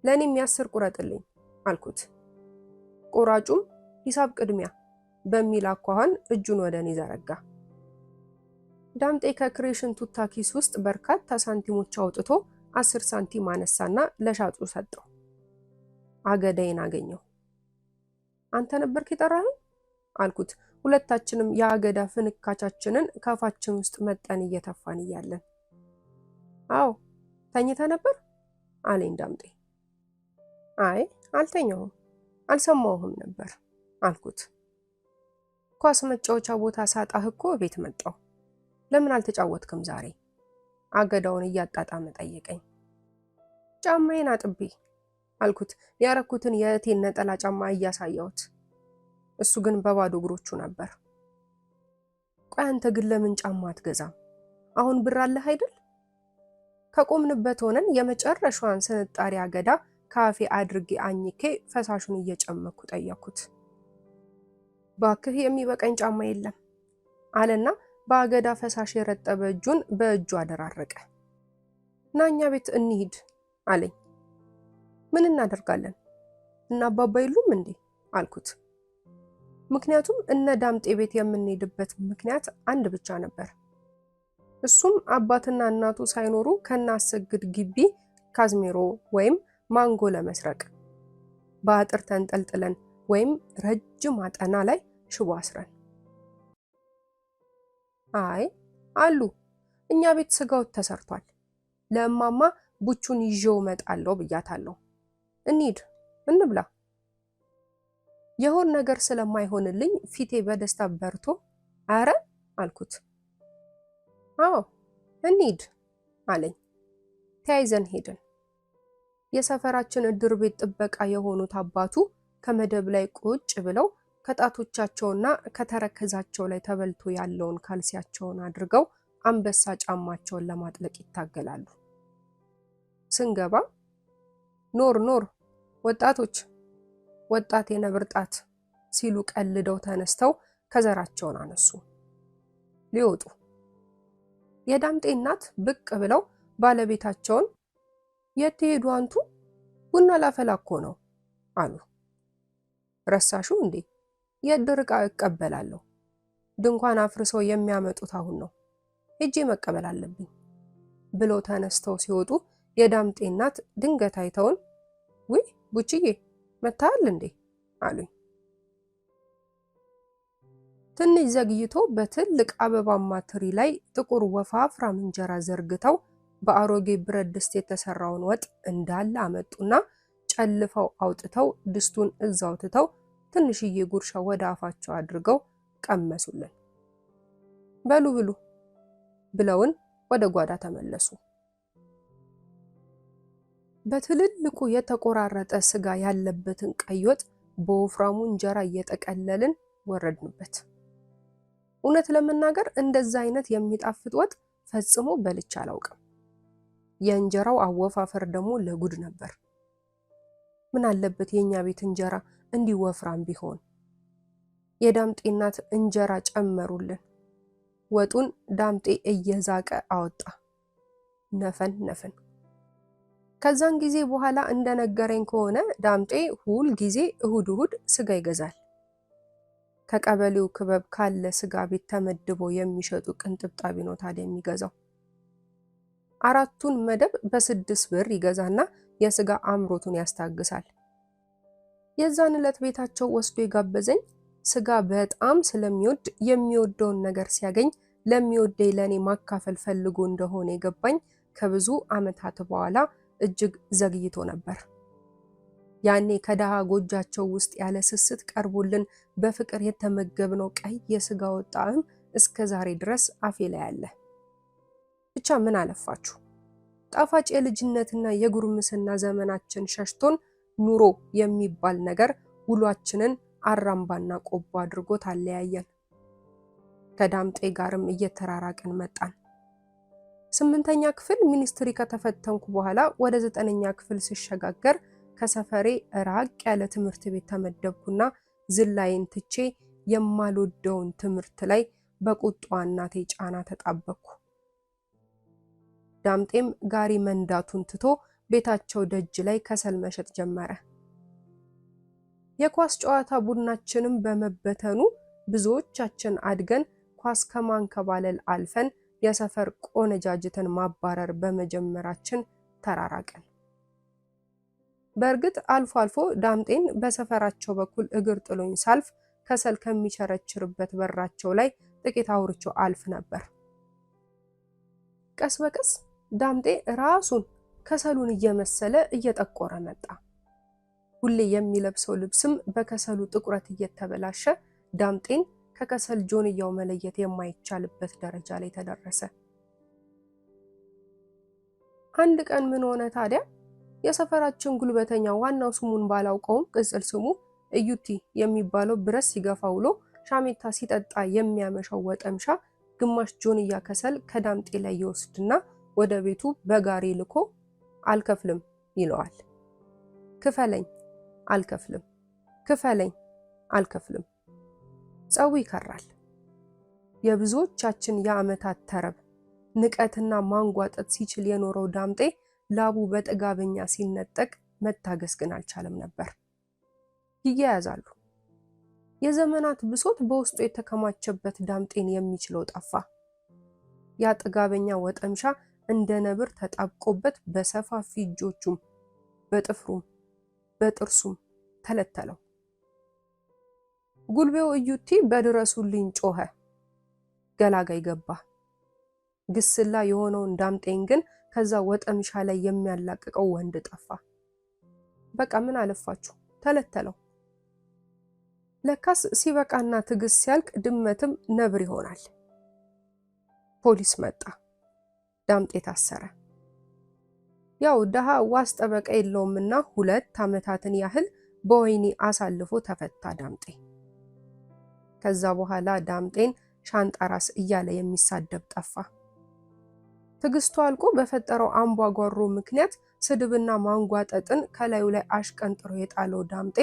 ለኔም 10 ቁረጥልኝ አልኩት። ቆራጩም ሂሳብ ቅድሚያ በሚል አኳኋን እጁን ወደ እኔ ዘረጋ። ዳምጤ ከክሬሽን ቱታ ኪስ ውስጥ በርካታ ሳንቲሞች አውጥቶ 10 ሳንቲም አነሳና ለሻጩ ሰጠው። አገዳዬን አገኘው። አንተ ነበርክ የጠራኸኝ አልኩት። ሁለታችንም የአገዳ ፍንካቻችንን ከፋችን ውስጥ መጠን እየተፋን እያለን። አዎ ተኝተ ነበር አለኝ ዳምጤ። አይ አልተኛሁም፣ አልሰማሁም ነበር አልኩት። ኳስ መጫወቻ ቦታ ሳጣህ እኮ ቤት መጣሁ። ለምን አልተጫወትክም ዛሬ? አገዳውን እያጣጣመ ጠየቀኝ። ጫማዬን አጥቤ አልኩት ያረኩትን የእቴን ነጠላ ጫማ እያሳየሁት። እሱ ግን በባዶ እግሮቹ ነበር። ቆይ አንተ ግን ለምን ጫማ አትገዛም? አሁን ብር አለህ አይደል? ከቆምንበት ሆነን የመጨረሻዋን ስንጣሪ አገዳ ካፌ አድርጌ አኝኬ ፈሳሹን እየጨመኩ ጠየኩት። ባክህ የሚበቃኝ ጫማ የለም አለና በአገዳ ፈሳሽ የረጠበ እጁን በእጁ አደራረቀ። ና እኛ ቤት እንሂድ አለኝ። ምን እናደርጋለን? እና አባባ የሉም እንዴ አልኩት። ምክንያቱም እነ ዳምጤ ቤት የምንሄድበት ምክንያት አንድ ብቻ ነበር። እሱም አባትና እናቱ ሳይኖሩ ከናሰግድ ግቢ ካዝሜሮ ወይም ማንጎ ለመስረቅ በአጥር ተንጠልጥለን ወይም ረጅም አጠና ላይ ሽቦ አስረን። አይ አሉ፣ እኛ ቤት ስጋው ተሰርቷል። ለእማማ ቡቹን ይዤው እመጣለሁ ብያታለሁ። እንሂድ እንብላ። የሆነ ነገር ስለማይሆንልኝ ፊቴ በደስታ በርቶ አረ አልኩት። አዎ እንሂድ አለኝ። ተያይዘን ሄድን። የሰፈራችን እድር ቤት ጥበቃ የሆኑት አባቱ ከመደብ ላይ ቁጭ ብለው ከጣቶቻቸውና ከተረከዛቸው ላይ ተበልቶ ያለውን ካልሲያቸውን አድርገው አንበሳ ጫማቸውን ለማጥለቅ ይታገላሉ። ስንገባ ኖር ኖር ወጣቶች፣ ወጣት የነብር ጣት ሲሉ ቀልደው ተነስተው ከዘራቸውን አነሱ ሊወጡ። የዳምጤ እናት ብቅ ብለው ባለቤታቸውን የት ሄዱ አንቱ? ቡና ላፈላ እኮ ነው አሉ። ረሳሹ እንዴ? የእድር ዕቃ እቀበላለሁ። ድንኳን አፍርሰው የሚያመጡት አሁን ነው፣ ሄጄ መቀበል አለብኝ ብለው ተነስተው ሲወጡ የዳምጤ እናት ድንገት አይተውን ውይ ቡችዬ መታል እንዴ አሉኝ። ትንሽ ዘግይቶ በትልቅ አበባማ ትሪ ላይ ጥቁር ወፋፍራም እንጀራ ዘርግተው በአሮጌ ብረት ድስት የተሰራውን ወጥ እንዳለ አመጡና ጨልፈው አውጥተው ድስቱን እዛው ትተው ትንሽዬ ጉርሻ ወደ አፋቸው አድርገው ቀመሱልን። በሉ ብሉ ብለውን ወደ ጓዳ ተመለሱ። በትልልቁ የተቆራረጠ ስጋ ያለበትን ቀይ ወጥ በወፍራሙ እንጀራ እየጠቀለልን ወረድንበት። እውነት ለመናገር እንደዛ አይነት የሚጣፍጥ ወጥ ፈጽሞ በልቼ አላውቅም። የእንጀራው አወፋፈር ደግሞ ለጉድ ነበር። ምን አለበት የኛ ቤት እንጀራ እንዲህ ወፍራም ቢሆን። የዳምጤ እናት እንጀራ ጨመሩልን። ወጡን ዳምጤ እየዛቀ አወጣ። ነፈን ነፈን። ከዛን ጊዜ በኋላ እንደነገረኝ ከሆነ ዳምጤ ሁል ጊዜ እሁድ እሁድ ስጋ ይገዛል። ከቀበሌው ክበብ ካለ ስጋ ቤት ተመድቦ የሚሸጡ ቅንጥብጣቢ ነው ታዲያ የሚገዛው። አራቱን መደብ በ6 ብር ይገዛና የስጋ አምሮቱን ያስታግሳል። የዛን ዕለት ቤታቸው ወስዶ የጋበዘኝ ስጋ በጣም ስለሚወድ የሚወደውን ነገር ሲያገኝ ለሚወደኝ ለኔ ማካፈል ፈልጎ እንደሆነ የገባኝ ከብዙ ዓመታት በኋላ እጅግ ዘግይቶ ነበር። ያኔ ከደሃ ጎጃቸው ውስጥ ያለ ስስት ቀርቦልን በፍቅር የተመገብነው ቀይ የስጋ ወጥ ጣዕም እስከ ዛሬ ድረስ አፌ ላይ አለ። ብቻ ምን አለፋችሁ ጣፋጭ የልጅነትና የጉርምስና ዘመናችን ሸሽቶን ኑሮ የሚባል ነገር ውሏችንን አራምባና ቆቦ አድርጎ ታለያየን። ከዳምጤ ጋርም እየተራራቅን መጣን። 8ኛ ክፍል ሚኒስትሪ ከተፈተንኩ በኋላ ወደ 9ኛ ክፍል ሲሸጋገር ከሰፈሬ ራቅ ያለ ትምህርት ቤት ተመደብኩና ዝላይን ትቼ የማልወደውን ትምህርት ላይ በቁጧ እናቴ ጫና ተጣበቅኩ። ዳምጤም ጋሪ መንዳቱን ትቶ ቤታቸው ደጅ ላይ ከሰል መሸጥ ጀመረ። የኳስ ጨዋታ ቡድናችንም በመበተኑ ብዙዎቻችን አድገን ኳስ ከማንከባለል አልፈን የሰፈር ቆነጃጅትን ማባረር በመጀመራችን ተራራቀን። በእርግጥ አልፎ አልፎ ዳምጤን በሰፈራቸው በኩል እግር ጥሎኝ ሳልፍ ከሰል ከሚቸረችርበት በራቸው ላይ ጥቂት አውርቼው አልፍ ነበር። ቀስ በቀስ ዳምጤ ራሱን ከሰሉን እየመሰለ እየጠቆረ መጣ። ሁሌ የሚለብሰው ልብስም በከሰሉ ጥቁረት እየተበላሸ ዳምጤን ከከሰል ጆንያው መለየት የማይቻልበት ደረጃ ላይ ተደረሰ። አንድ ቀን ምን ሆነ ታዲያ? የሰፈራችን ጉልበተኛ ዋናው ስሙን ባላውቀውም ቅጽል ስሙ እዩቲ የሚባለው ብረት ሲገፋ ውሎ ሻሜታ ሲጠጣ የሚያመሻው ወጠምሻ ግማሽ ጆንያ ከሰል ከዳምጤ ላይ ይወስድና ወደ ቤቱ በጋሪ ልኮ አልከፍልም ይለዋል። ክፈለኝ፣ አልከፍልም፣ ክፈለኝ፣ አልከፍልም። ጸቡ ይከራል። የብዙዎቻችን የዓመታት ተረብ ንቀትና ማንጓጠጥ ሲችል የኖረው ዳምጤ ላቡ በጥጋበኛ ሲነጠቅ መታገስ ግን አልቻለም ነበር። ይያያዛሉ። የዘመናት ብሶት በውስጡ የተከማቸበት ዳምጤን የሚችለው ጠፋ። ያ ጥጋበኛ ወጠምሻ እንደ ነብር ተጣብቆበት በሰፋፊ እጆቹም በጥፍሩም በጥርሱም ተለተለው። ጉልቤው እዩቲ በድረሱልኝ ጮኸ። ገላጋይ ገባ። ግስላ የሆነውን ዳምጤን ግን ከዛ ወጠምሻ ላይ የሚያላቅቀው ወንድ ጠፋ። በቃ ምን አለፋችሁ ተለተለው። ለካስ ሲበቃና ትግስ ሲያልቅ ድመትም ነብር ይሆናል። ፖሊስ መጣ። ዳምጤ ታሰረ። ያው ደሃ ዋስ ጠበቃ የለውምና 2 ዓመታትን ያህል በወህኒ አሳልፎ ተፈታ ዳምጤ። ከዛ በኋላ ዳምጤን ሻንጣራስ እያለ የሚሳደብ ጠፋ። ትግስቱ አልቆ በፈጠረው አምባጓሮ ምክንያት ስድብና ማንጓጠጥን ከላዩ ላይ አሽቀንጥሮ የጣለው ዳምጤ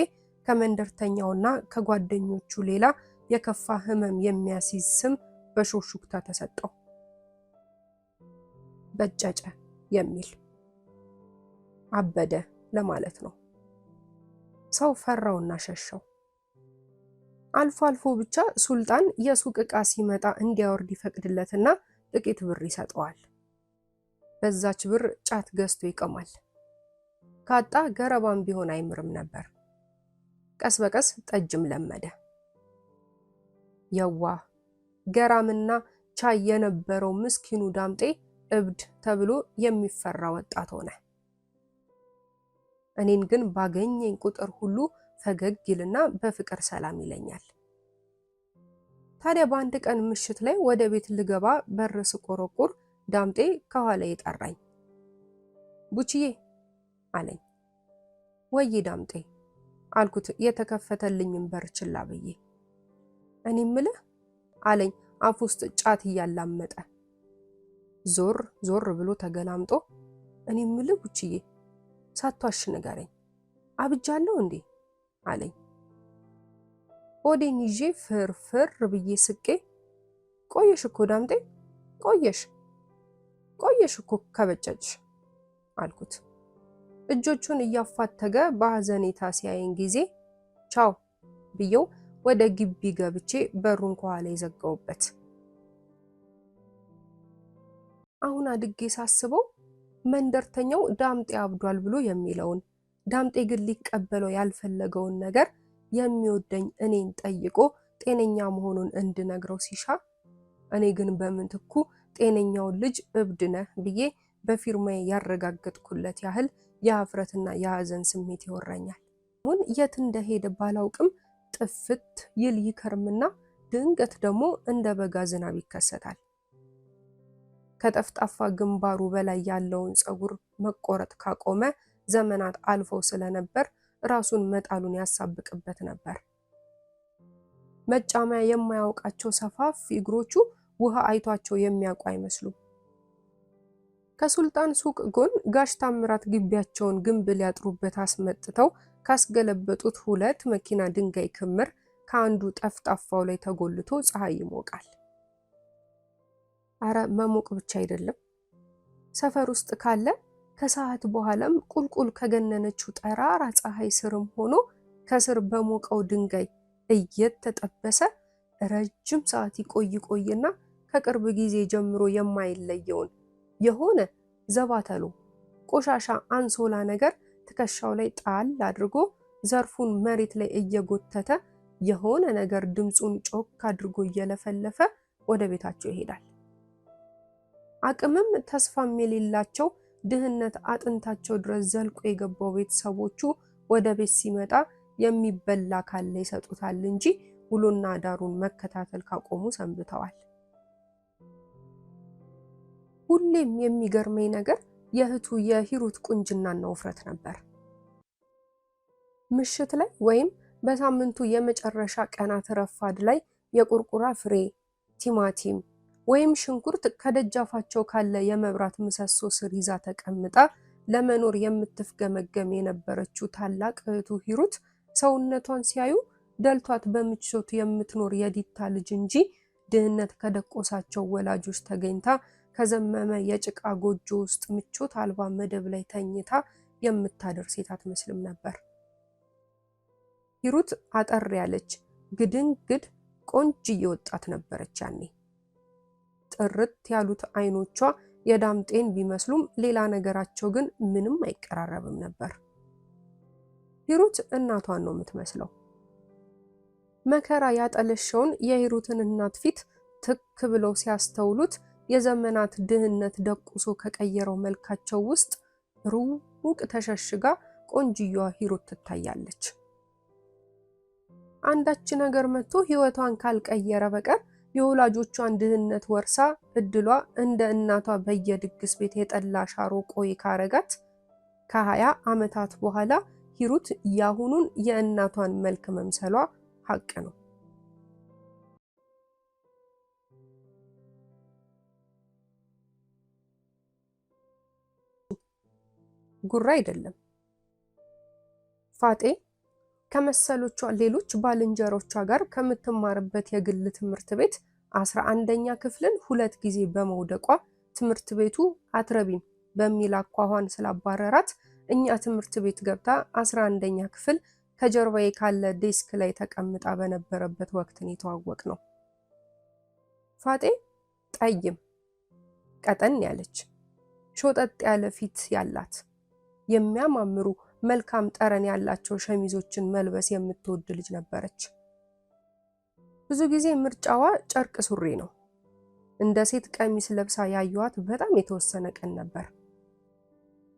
ከመንደርተኛውና ከጓደኞቹ ሌላ የከፋ ህመም የሚያስይዝ ስም በሾሹክታ ተሰጠው። በጨጨ የሚል አበደ ለማለት ነው። ሰው ፈራውና ሸሸው። አልፎ አልፎ ብቻ ሱልጣን የሱቅ ዕቃ ሲመጣ እንዲያወርድ ይፈቅድለትና ጥቂት ብር ይሰጠዋል። በዛች ብር ጫት ገዝቶ ይቀማል። ካጣ ገረባም ቢሆን አይምርም ነበር። ቀስ በቀስ ጠጅም ለመደ። የዋ ገራምና ቻይ የነበረው ምስኪኑ ዳምጤ እብድ ተብሎ የሚፈራ ወጣት ሆነ። እኔን ግን ባገኘኝ ቁጥር ሁሉ ፈገግ ይልና በፍቅር ሰላም ይለኛል። ታዲያ በአንድ ቀን ምሽት ላይ ወደ ቤት ልገባ በር ስቆረቁር ዳምጤ ከኋላ ይጠራኝ። ቡችዬ አለኝ። ወይ ዳምጤ አልኩት የተከፈተልኝን በር ችላ ብዬ። እኔ ምልህ አለኝ አፍ ውስጥ ጫት እያላመጠ። ዞር ዞር ብሎ ተገላምጦ እኔ ምልህ ቡችዬ ሳቷሽ ንገረኝ አብጃለሁ እንዴ አለኝ። ሆዴን ይዤ ፍርፍር ብዬ ስቄ ቆየሽ እኮ ዳምጤ ቆየሽ እኮ ከበጨጭሽ አልኩት። እጆቹን እያፋተገ በሐዘኔታ ሲያየኝ ጊዜ ቻው ብዬው ወደ ግቢ ገብቼ በሩን ከኋላ የዘጋውበት። አሁን አድጌ ሳስበው መንደርተኛው ዳምጤ አብዷል ብሎ የሚለውን ዳምጤ ግን ሊቀበለው ያልፈለገውን ነገር የሚወደኝ እኔን ጠይቆ ጤነኛ መሆኑን እንድነግረው ሲሻ እኔ ግን በምትኩ ጤነኛውን ልጅ እብድ ነህ ብዬ በፊርማዬ ያረጋገጥኩለት ያህል የሀፍረትና የሐዘን ስሜት ይወረኛል። አሁን የት እንደሄደ ባላውቅም ጥፍት ይል ይከርምና ድንገት ደግሞ እንደ በጋ ዝናብ ይከሰታል። ከጠፍጣፋ ግንባሩ በላይ ያለውን ፀጉር መቆረጥ ካቆመ ዘመናት አልፈው ስለነበር ራሱን መጣሉን ያሳብቅበት ነበር። መጫሚያ የማያውቃቸው ሰፋፊ እግሮቹ ውሃ አይቷቸው የሚያውቁ አይመስሉም። ከሱልጣን ሱቅ ጎን ጋሽ ታምራት ግቢያቸውን ግንብ ሊያጥሩበት አስመጥተው ካስገለበጡት 2 መኪና ድንጋይ ክምር ከአንዱ ጠፍጣፋው ላይ ተጎልቶ ፀሐይ ይሞቃል። አረ መሞቅ ብቻ አይደለም፣ ሰፈር ውስጥ ካለ ከሰዓት በኋላም ቁልቁል ከገነነችው ጠራራ ፀሐይ ስርም ሆኖ ከስር በሞቀው ድንጋይ እየተጠበሰ ረጅም ሰዓት ይቆይና ከቅርብ ጊዜ ጀምሮ የማይለየውን የሆነ ዘባተሎ ቆሻሻ አንሶላ ነገር ትከሻው ላይ ጣል አድርጎ ዘርፉን መሬት ላይ እየጎተተ የሆነ ነገር ድምጹን ጮክ አድርጎ እየለፈለፈ ወደ ቤታቸው ይሄዳል። አቅምም ተስፋም የሌላቸው ድህነት አጥንታቸው ድረስ ዘልቆ የገባው ቤተሰቦቹ ወደ ቤት ሲመጣ የሚበላ ካለ ይሰጡታል እንጂ ውሎና ዳሩን መከታተል ካቆሙ ሰንብተዋል። ሁሌም የሚገርመኝ ነገር የእህቱ የሂሩት ቁንጅናና ውፍረት ነበር። ምሽት ላይ ወይም በሳምንቱ የመጨረሻ ቀናት ረፋድ ላይ የቁርቁራ ፍሬ፣ ቲማቲም ወይም ሽንኩርት ከደጃፋቸው ካለ የመብራት ምሰሶ ስር ይዛ ተቀምጣ ለመኖር የምትፍገመገም የነበረችው ታላቅ እህቱ ሂሩት ሰውነቷን ሲያዩ ደልቷት በምቾት የምትኖር የዲታ ልጅ እንጂ ድህነት ከደቆሳቸው ወላጆች ተገኝታ ከዘመመ የጭቃ ጎጆ ውስጥ ምቾት አልባ መደብ ላይ ተኝታ የምታደር ሴት አትመስልም ነበር። ሂሩት አጠር ያለች ግድንግድ ቆንጅዬ ወጣት ነበረች ያኔ። ጥርት ያሉት አይኖቿ የዳምጤን ቢመስሉም ሌላ ነገራቸው ግን ምንም አይቀራረብም ነበር። ሂሩት እናቷን ነው የምትመስለው። መከራ ያጠለሸውን የሂሩትን እናት ፊት ትክ ብለው ሲያስተውሉት የዘመናት ድህነት ደቁሶ ከቀየረው መልካቸው ውስጥ ሩቅ ተሸሽጋ ቆንጅየዋ ሂሩት ትታያለች። አንዳች ነገር መጥቶ ህይወቷን ካልቀየረ በቀር የወላጆቿን ድህነት ወርሳ እድሏ እንደ እናቷ በየድግስ ቤት የጠላ ሻሮ ቆይ ካረጋት ከ20 ዓመታት በኋላ ሂሩት ያሁኑን የእናቷን መልክ መምሰሏ ሐቅ ነው። ጉራ አይደለም። ፋጤ ከመሰሎቿ ሌሎች ባልንጀሮቿ ጋር ከምትማርበት የግል ትምህርት ቤት 11ኛ ክፍልን 2 ጊዜ በመውደቋ ትምህርት ቤቱ አትረቢም በሚል አኳኋን ስላባረራት እኛ ትምህርት ቤት ገብታ 11ኛ ክፍል ከጀርባዬ ካለ ዴስክ ላይ ተቀምጣ በነበረበት ወቅት ነው የተዋወቅነው። ፋጤ ጠይም፣ ቀጠን ያለች፣ ሾጠጥ ያለ ፊት ያላት፣ የሚያማምሩ መልካም ጠረን ያላቸው ሸሚዞችን መልበስ የምትወድ ልጅ ነበረች። ብዙ ጊዜ ምርጫዋ ጨርቅ ሱሪ ነው። እንደ ሴት ቀሚስ ለብሳ ያዩዋት በጣም የተወሰነ ቀን ነበር።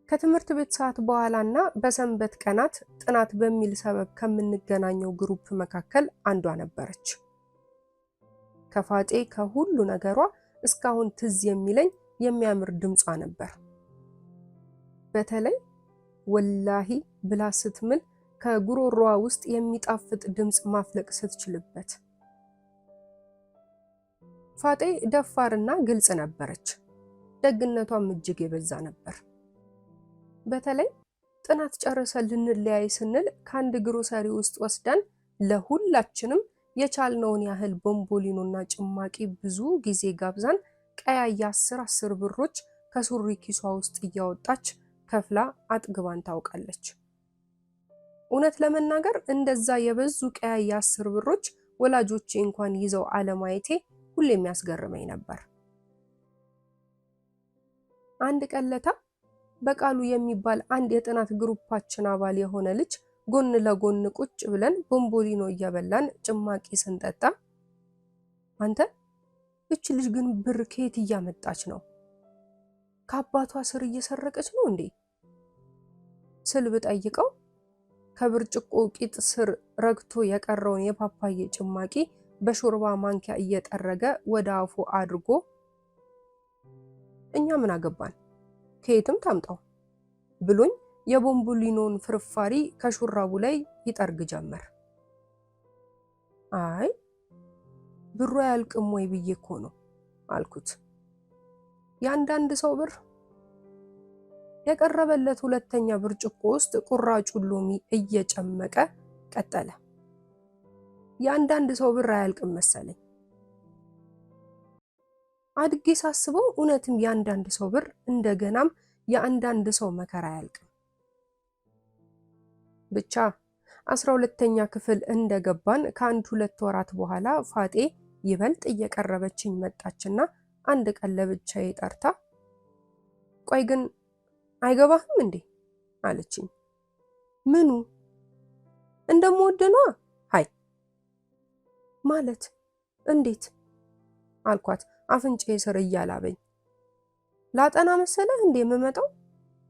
ከትምህርት ቤት ሰዓት በኋላና በሰንበት ቀናት ጥናት በሚል ሰበብ ከምንገናኘው ግሩፕ መካከል አንዷ ነበረች። ከፋጤ ከሁሉ ነገሯ እስካሁን ትዝ የሚለኝ የሚያምር ድምጿ ነበር። በተለይ ወላሂ ብላ ስትምል ከጉሮሮዋ ውስጥ የሚጣፍጥ ድምፅ ማፍለቅ ስትችልበት። ፋጤ ደፋርና ግልጽ ነበረች። ደግነቷም እጅግ የበዛ ነበር። በተለይ ጥናት ጨርሰን ልንለያይ ስንል ከአንድ ግሮሰሪ ውስጥ ወስደን ለሁላችንም የቻልነውን ያህል ቦምቦሊኖና ጭማቂ ብዙ ጊዜ ጋብዛን ቀያይ 10 ብሮች ከሱሪ ኪሷ ውስጥ እያወጣች ከፍላ አጥግባን ታውቃለች። እውነት ለመናገር እንደዛ የበዙ ቀያይ 10 ብሮች ወላጆቼ እንኳን ይዘው አለማየቴ ሁሌም ያስገርመኝ ነበር። አንድ ቀለታ በቃሉ የሚባል አንድ የጥናት ግሩፓችን አባል የሆነ ልጅ ጎን ለጎን ቁጭ ብለን ቦምቦሊኖ እየበላን ጭማቂ ስንጠጣ አንተ እቺ ልጅ ግን ብር ከየት እያመጣች ነው? ከአባቷ ስር እየሰረቀች ነው እንዴ? ስል ብጠይቀው ከብርጭቆ ቂጥ ስር ረግቶ የቀረውን የፓፓዬ ጭማቂ በሾርባ ማንኪያ እየጠረገ ወደ አፉ አድርጎ እኛ ምን አገባን ከየትም ታምጣው ብሎኝ የቦምቦሊኖን ፍርፋሪ ከሹራቡ ላይ ይጠርግ ጀመር። አይ ብሩ ያልቅም ወይ ብዬ እኮ ነው አልኩት። ያንዳንድ ሰው ብር የቀረበለት ሁለተኛ ብርጭቆ ውስጥ ቁራጩ ሎሚ እየጨመቀ ቀጠለ። ያንዳንድ ሰው ብር አያልቅም መሰለኝ። አድጌ ሳስበው እውነትም ያንዳንድ ሰው ብር እንደገናም ያንዳንድ ሰው መከራ አያልቅም። ብቻ 12ኛ ክፍል እንደገባን ከአንድ 2 ወራት በኋላ ፋጤ ይበልጥ እየቀረበችኝ መጣችና አንድ ቀን ለብቻዬ ጠርታ ቆይ ግን አይገባህም እንዴ አለችኝ። ምኑ? እንደምወደኗ? ሃይ ማለት እንዴት አልኳት አፍንጫዬ ስር እያላበኝ። ላጠና መሰለህ እንዴ የምመጣው?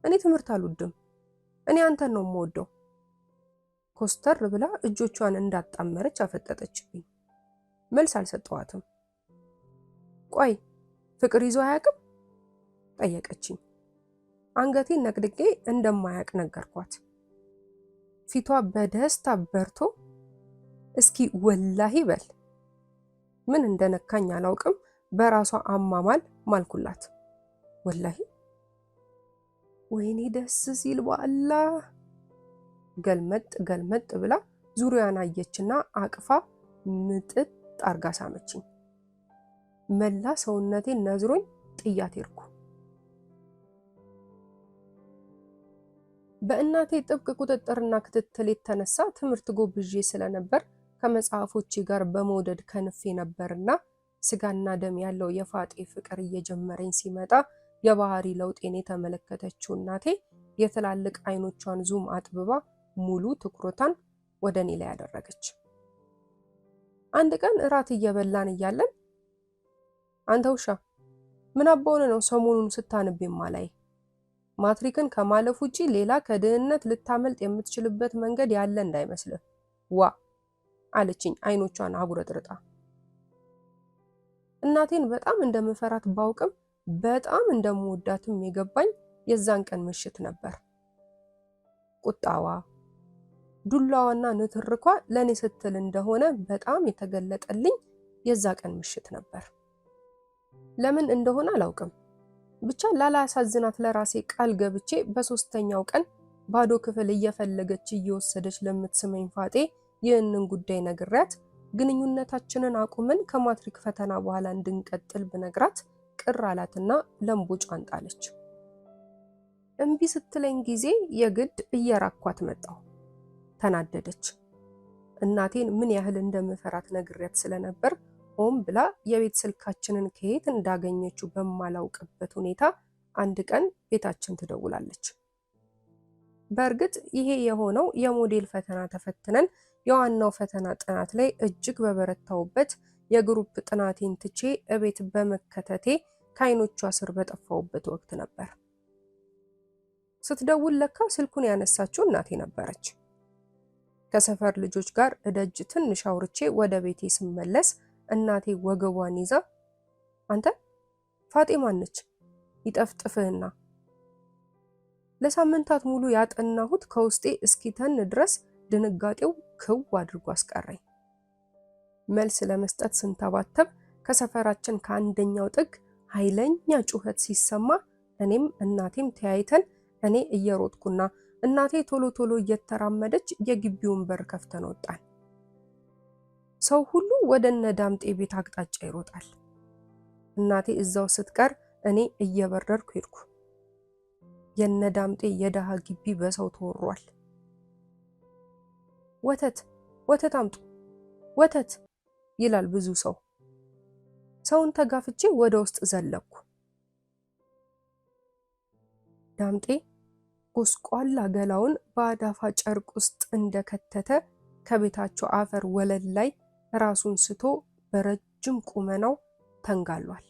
እኔ ትምህርት አልወድም። እኔ አንተን ነው የምወደው። ኮስተር ብላ እጆቿን እንዳጣመረች አፈጠጠችብኝ። መልስ አልሰጠዋትም። ቆይ ፍቅር ይዞ አያውቅም ጠየቀችኝ። አንገቴን ነቅድቄ እንደማያውቅ ነገርኳት። ፊቷ በደስታ በርቶ እስኪ ወላሂ በል። ምን እንደነካኝ አላውቅም። በራሷ አማማል ማልኩላት። ወላሂ ወይኔ ደስ ሲል በአላህ። ገልመጥ ገልመጥ ብላ ዙሪያዋን አየችና አቅፋ ምጥጥ አርጋ ሳመችኝ። መላ ሰውነቴን ነዝሮኝ ጥያት ሄድኩ። በእናቴ ጥብቅ ቁጥጥርና ክትትል የተነሳ ትምህርት ጎብዤ ስለነበር ከመጽሐፎቼ ጋር በመውደድ ከንፌ ነበርና ስጋና ደም ያለው የፋጤ ፍቅር እየጀመረኝ ሲመጣ የባህሪ ለውጤን የተመለከተችው እናቴ የትላልቅ አይኖቿን ዙም አጥብባ ሙሉ ትኩረቷን ወደ እኔ ላይ ያደረገች። አንድ ቀን እራት እየበላን እያለን አንተ ውሻ ምን አባውነ ነው ሰሞኑን ስታነብ የማላይ? ማትሪክን ከማለፍ ውጪ ሌላ ከድህነት ልታመልጥ የምትችልበት መንገድ ያለ እንዳይመስልህ ዋ አለችኝ አይኖቿን አጉረጥርጣ። እናቴን በጣም እንደምፈራት ባውቅም በጣም እንደምወዳትም የገባኝ የዛን ቀን ምሽት ነበር። ቁጣዋ፣ ዱላዋና ንትርኳ ለኔ ስትል እንደሆነ በጣም የተገለጠልኝ የዛ ቀን ምሽት ነበር። ለምን እንደሆነ አላውቅም። ብቻ ላላሳዝናት ለራሴ ቃል ገብቼ በሶስተኛው ቀን ባዶ ክፍል እየፈለገች እየወሰደች ለምትስመኝ ፋጤ ይህንን ጉዳይ ነግሬያት ግንኙነታችንን አቁመን ከማትሪክ ፈተና በኋላ እንድንቀጥል ብነግራት ቅር አላትና ለምቦጫን ጣለች። እምቢ ስትለኝ ጊዜ የግድ እየራኳት መጣሁ። ተናደደች። እናቴን ምን ያህል እንደምፈራት ነግሬያት ስለነበር ሆም ብላ የቤት ስልካችንን ከየት እንዳገኘችው በማላውቅበት ሁኔታ አንድ ቀን ቤታችን ትደውላለች። በእርግጥ ይሄ የሆነው የሞዴል ፈተና ተፈትነን የዋናው ፈተና ጥናት ላይ እጅግ በበረታውበት የግሩፕ ጥናቴን ትቼ እቤት በመከተቴ ከዓይኖቿ ስር በጠፋውበት ወቅት ነበር። ስትደውል ለካ ስልኩን ያነሳችው እናቴ ነበረች። ከሰፈር ልጆች ጋር እደጅ ትንሽ አውርቼ ወደ ቤቴ ስመለስ እናቴ ወገቧን ይዛ አንተ ፋጤ ማነች? ይጠፍጥፍህና። ለሳምንታት ሙሉ ያጠናሁት ከውስጤ እስኪተን ድረስ ድንጋጤው ክው አድርጎ አስቀረኝ። መልስ ለመስጠት ስንተባተብ ከሰፈራችን ከአንደኛው ጥግ ኃይለኛ ጩኸት ሲሰማ እኔም እናቴም ተያይተን እኔ እየሮጥኩና እናቴ ቶሎ ቶሎ እየተራመደች የግቢውን በር ከፍተን ወጣን። ሰው ሁሉ ወደ እነ ዳምጤ ቤት አቅጣጫ ይሮጣል። እናቴ እዛው ስትቀር እኔ እየበረርኩ ሄድኩ። የነ ዳምጤ የደሃ ግቢ በሰው ተወሯል። ወተት ወተት አምጡ ወተት ይላል ብዙ ሰው። ሰውን ተጋፍቼ ወደ ውስጥ ዘለኩ። ዳምጤ ጎስቋላ ገላውን በአዳፋ ጨርቅ ውስጥ እንደከተተ ከቤታቸው አፈር ወለል ላይ ራሱን ስቶ በረጅም ቁመናው ተንጋሏል።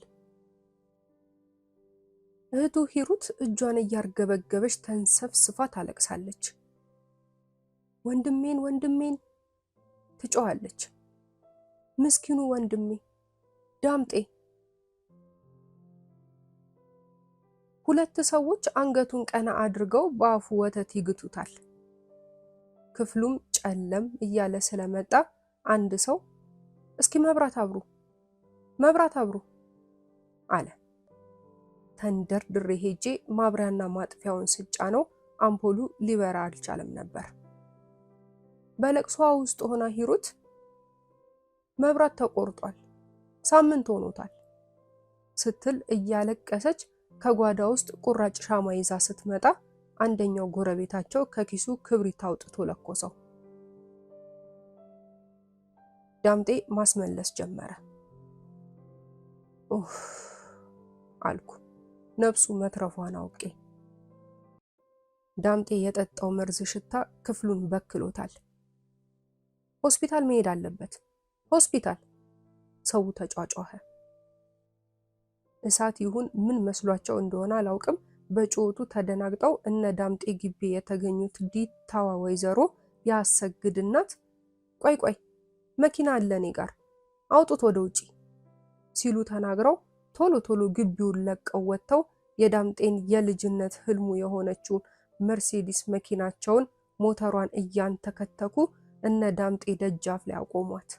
እህቱ ሂሩት እጇን እያርገበገበች ተንሰፍስፋ ታለቅሳለች። ወንድሜን ወንድሜን ትጮሃለች። ምስኪኑ ወንድሜ ዳምጤ። ሁለት ሰዎች አንገቱን ቀና አድርገው በአፉ ወተት ይግቱታል። ክፍሉም ጨለም እያለ ስለመጣ አንድ ሰው እስኪ መብራት አብሩ አለ። ተንደርድሬ ሄጄ ማብሪያና ማጥፊያውን ስጫነው አምፖሉ ሊበራ አልቻለም ነበር። በለቅሷ ውስጥ ሆና ሂሩት መብራት ተቆርጧል፣ ሳምንት ሆኖታል ስትል እያለቀሰች ከጓዳ ውስጥ ቁራጭ ሻማ ይዛ ስትመጣ አንደኛው ጎረቤታቸው ከኪሱ ክብሪት አውጥቶ ለኮሰው። ዳምጤ ማስመለስ ጀመረ። ኡፍ አልኩ ነፍሱ መትረፏን አውቄ። ዳምጤ የጠጣው መርዝ ሽታ ክፍሉን በክሎታል። ሆስፒታል መሄድ አለበት ሆስፒታል። ሰው ተጫጫኸ። እሳት ይሁን ምን መስሏቸው እንደሆነ አላውቅም፣ በጩኸቱ ተደናግጠው እነ ዳምጤ ግቢ የተገኙት ዲታዋ ወይዘሮ ያሰግድ እናት ቆይ መኪና አለ እኔ ጋር አውጡት ወደ ውጪ ሲሉ ተናግረው ቶሎ ቶሎ ግቢውን ለቀው ወጥተው የዳምጤን የልጅነት ህልሙ የሆነችውን መርሴዲስ መኪናቸውን ሞተሯን እያንተከተኩ እነ ዳምጤ ደጃፍ ላይ አቆሟት።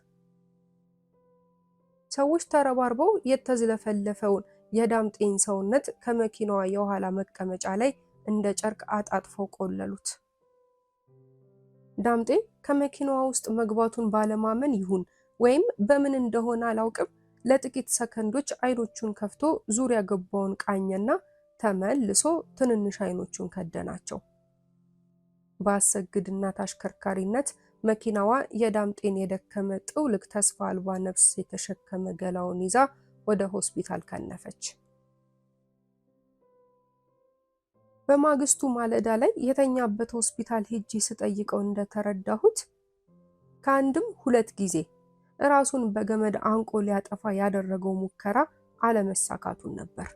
ሰዎች ተረባርበው የተዝለፈለፈውን የዳምጤን ሰውነት ከመኪናዋ የኋላ መቀመጫ ላይ እንደ ጨርቅ አጣጥፈው ቆለሉት። ዳምጤ ከመኪናዋ ውስጥ መግባቱን ባለማመን ይሁን ወይም በምን እንደሆነ አላውቅም፣ ለጥቂት ሰከንዶች አይኖቹን ከፍቶ ዙሪያ ገባውን ቃኘና ተመልሶ ትንንሽ አይኖቹን ከደናቸው። በአሰግድ እናት አሽከርካሪነት መኪናዋ የዳምጤን የደከመ ጥውልግ ተስፋ አልባ ነፍስ የተሸከመ ገላውን ይዛ ወደ ሆስፒታል ከነፈች። በማግስቱ ማለዳ ላይ የተኛበት ሆስፒታል ሄጄ ስጠይቀው እንደተረዳሁት ከአንድም ሁለት ጊዜ ራሱን በገመድ አንቆ ሊያጠፋ ያደረገው ሙከራ አለመሳካቱን ነበር።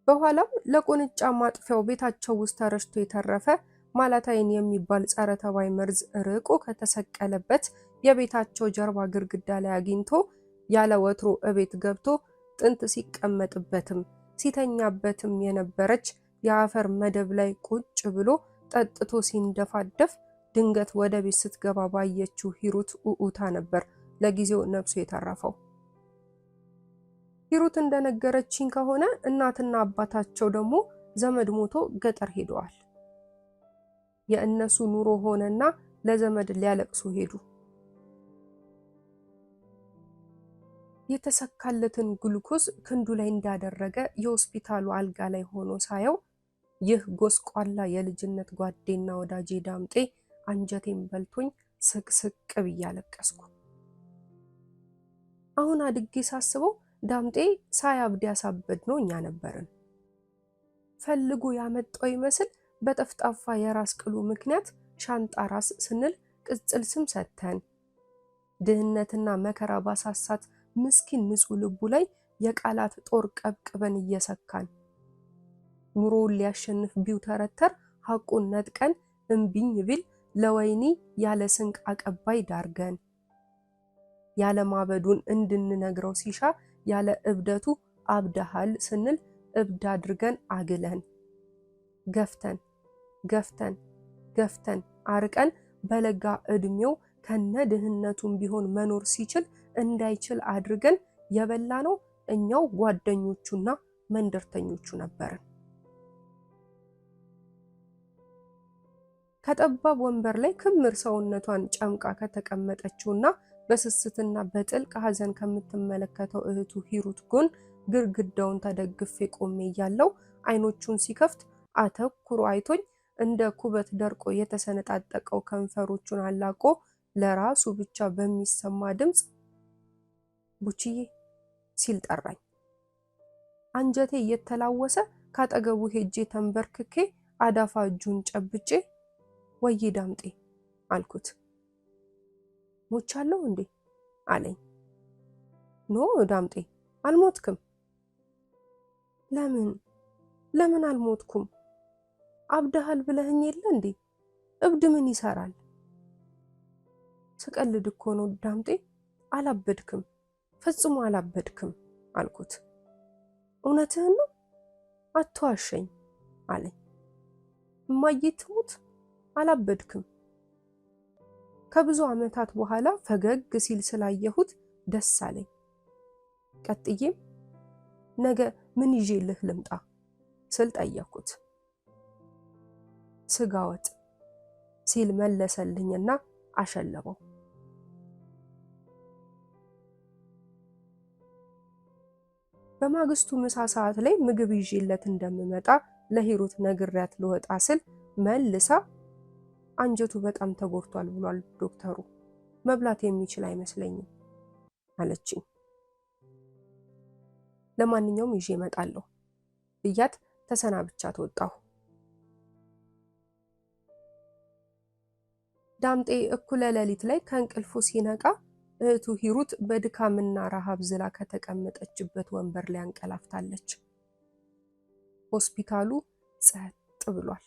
በኋላም ለቁንጫ ማጥፊያው ቤታቸው ውስጥ ተረሽቶ የተረፈ ማላታይን የሚባል ጸረ ተባይ መርዝ ርቆ ከተሰቀለበት የቤታቸው ጀርባ ግድግዳ ላይ አግኝቶ ያለ ወትሮ እቤት ገብቶ ጥንት ሲቀመጥበትም ሲተኛበትም የነበረች የአፈር መደብ ላይ ቁጭ ብሎ ጠጥቶ ሲንደፋደፍ ድንገት ወደ ቤት ስትገባ ባየችው ሂሩት ኡኡታ ነበር ለጊዜው ነፍሱ የተረፈው። ሂሩት እንደነገረችኝ ከሆነ እናትና አባታቸው ደግሞ ዘመድ ሞቶ ገጠር ሄደዋል። የእነሱ ኑሮ ሆነና ለዘመድ ሊያለቅሱ ሄዱ። የተሰካለትን ግሉኮስ ክንዱ ላይ እንዳደረገ የሆስፒታሉ አልጋ ላይ ሆኖ ሳየው ይህ ጎስቋላ የልጅነት ጓዴና ወዳጄ ዳምጤ አንጀቴን በልቶኝ ስቅስቅ ብዬ አለቀስኩ። አሁን አድጌ ሳስበው ዳምጤ ሳያብድ ያሳበድ ነው እኛ ነበርን። ፈልጎ ያመጣው ይመስል በጠፍጣፋ የራስ ቅሉ ምክንያት ሻንጣ ራስ ስንል ቅጽል ስም ሰተን ድህነትና መከራ ባሳሳት ምስኪን ንጹህ ልቡ ላይ የቃላት ጦር ቀብቅበን እየሰካን ኑሮውን ሊያሸንፍ ቢውተረተር ሐቁን ነጥቀን እምቢኝ ቢል ለወይኒ ያለ ስንቅ አቀባይ ዳርገን ያለ ማበዱን እንድንነግረው ሲሻ ያለ እብደቱ አብደሃል ስንል እብድ አድርገን አግለን ገፍተን ገፍተን ገፍተን አርቀን በለጋ እድሜው ከነ ድህነቱም ቢሆን መኖር ሲችል እንዳይችል አድርገን የበላነው እኛው ጓደኞቹና መንደርተኞቹ ነበርን። ከጠባብ ወንበር ላይ ክምር ሰውነቷን ጨምቃ ከተቀመጠችውና በስስትና በጥልቅ ሐዘን ከምትመለከተው እህቱ ሂሩት ጎን ግድግዳውን ተደግፌ ቆሜ ያለው አይኖቹን ሲከፍት አተኩሮ አይቶኝ እንደ ኩበት ደርቆ የተሰነጣጠቀው ከንፈሮቹን አላቆ ለራሱ ብቻ በሚሰማ ድምጽ ቡችዬ ሲል ጠራኝ። አንጀቴ እየተላወሰ ካጠገቡ ሄጄ ተንበርክኬ አዳፋ እጁን ጨብጬ ወይ ዳምጤ አልኩት። ሞቻለሁ እንዴ አለኝ። ኖ ዳምጤ አልሞትክም። ለምን አልሞትኩም? አብደሃል ብለህኝ የለ እንዴ? እብድ ምን ይሰራል? ስቀልድ እኮ ነው ዳምጤ፣ አላበድክም፣ ፈጽሞ አላበድክም አልኩት። እውነትህን ነው? አትዋሸኝ አለኝ። እማዬ ትሙት አላበድክም። ከብዙ ዓመታት በኋላ ፈገግ ሲል ስላየሁት ደስ አለኝ። ቀጥዬም ነገ ምን ይዤልህ ልምጣ ስል ጠየቅኩት። ስጋ ወጥ ሲል መለሰልኝና አሸለበው። በማግስቱ ምሳ ሰዓት ላይ ምግብ ይዤለት እንደምመጣ ለሂሩት ነግሬያት ልወጣ ስል መልሳ አንጀቱ በጣም ተጎድቷል ብሏል ዶክተሩ፣ መብላት የሚችል አይመስለኝም አለችኝ። ለማንኛውም ይዤ እመጣለሁ ብያት ተሰናብቻት ወጣሁ። ዳምጤ እኩለ ሌሊት ላይ ከእንቅልፉ ሲነቃ እህቱ ሂሩት በድካምና ረሃብ ዝላ ከተቀመጠችበት ወንበር ላይ አንቀላፍታለች። ሆስፒታሉ ጸጥ ብሏል።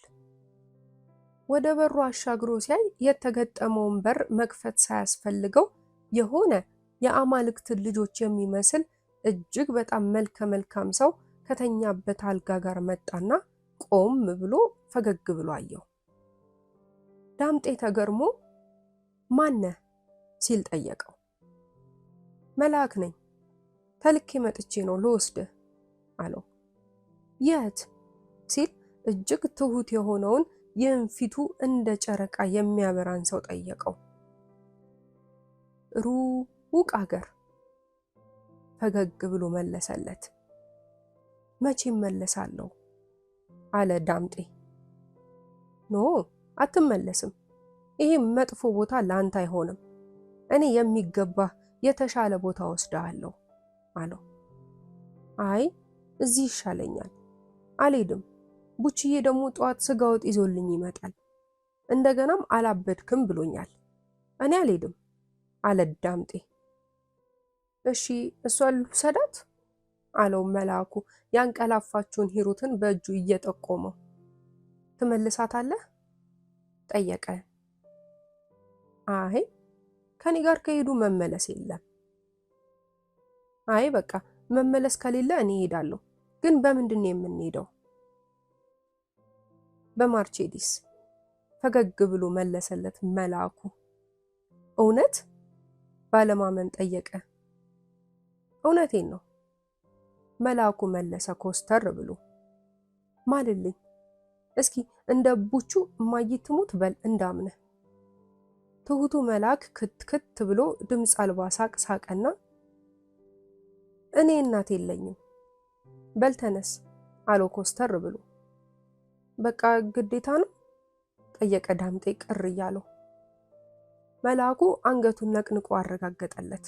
ወደ በሩ አሻግሮ ሲያይ የተገጠመውን በር መክፈት ሳያስፈልገው የሆነ የአማልክት ልጆች የሚመስል እጅግ በጣም መልከ መልካም ሰው ከተኛበት አልጋ ጋር መጣና ቆም ብሎ ፈገግ ብሎ አየው። ዳምጤ ተገርሞ ማነህ ሲል ጠየቀው። መልአክ ነኝ፣ ተልኬ መጥቼ ነው ልወስድህ አለው። የት ሲል እጅግ ትሁት የሆነውን ይህን ፊቱ እንደ ጨረቃ የሚያበራን ሰው ጠየቀው። ሩቅ አገር ፈገግ ብሎ መለሰለት። መቼ እመለሳለሁ አለ ዳምጤ። ኖ አትመለስም፣ ይሄ መጥፎ ቦታ ላንተ አይሆንም፣ እኔ የሚገባህ የተሻለ ቦታ ወስደሃለሁ አለው። አይ እዚህ ይሻለኛል፣ አልሄድም፣ ቡችዬ ደግሞ ጧት ስጋ ወጥ ይዞልኝ ይመጣል፣ እንደገናም አላበድክም ብሎኛል፣ እኔ አልሄድም አለ ዳምጤ። እሺ እሷን ልውሰዳት አለው መልአኩ ያንቀላፋችውን ሂሩትን በእጁ እየጠቆመው። ትመልሳታለህ ጠየቀ። አይ ከኔ ጋር ከሄዱ መመለስ የለም። አይ በቃ መመለስ ከሌለ እኔ እሄዳለሁ፣ ግን በምንድን ነው የምንሄደው? በማርቼዲስ ፈገግ ብሎ መለሰለት መልአኩ። እውነት? ባለማመን ጠየቀ። እውነቴን ነው መልአኩ መለሰ ኮስተር ብሎ። ማልልኝ እስኪ እንደ ቡቹ እማዬ ትሙት በል እንዳምነህ። ትሁቱ መልአክ ክትክት ብሎ ድምፅ አልባ ሳቅ ሳቀና እኔ እናት የለኝም በል ተነስ አለው ኮስተር ብሎ። በቃ ግዴታ ነው ጠየቀ ዳምጤ ቅር እያለው። መልአኩ አንገቱን ነቅንቆ አረጋገጠለት።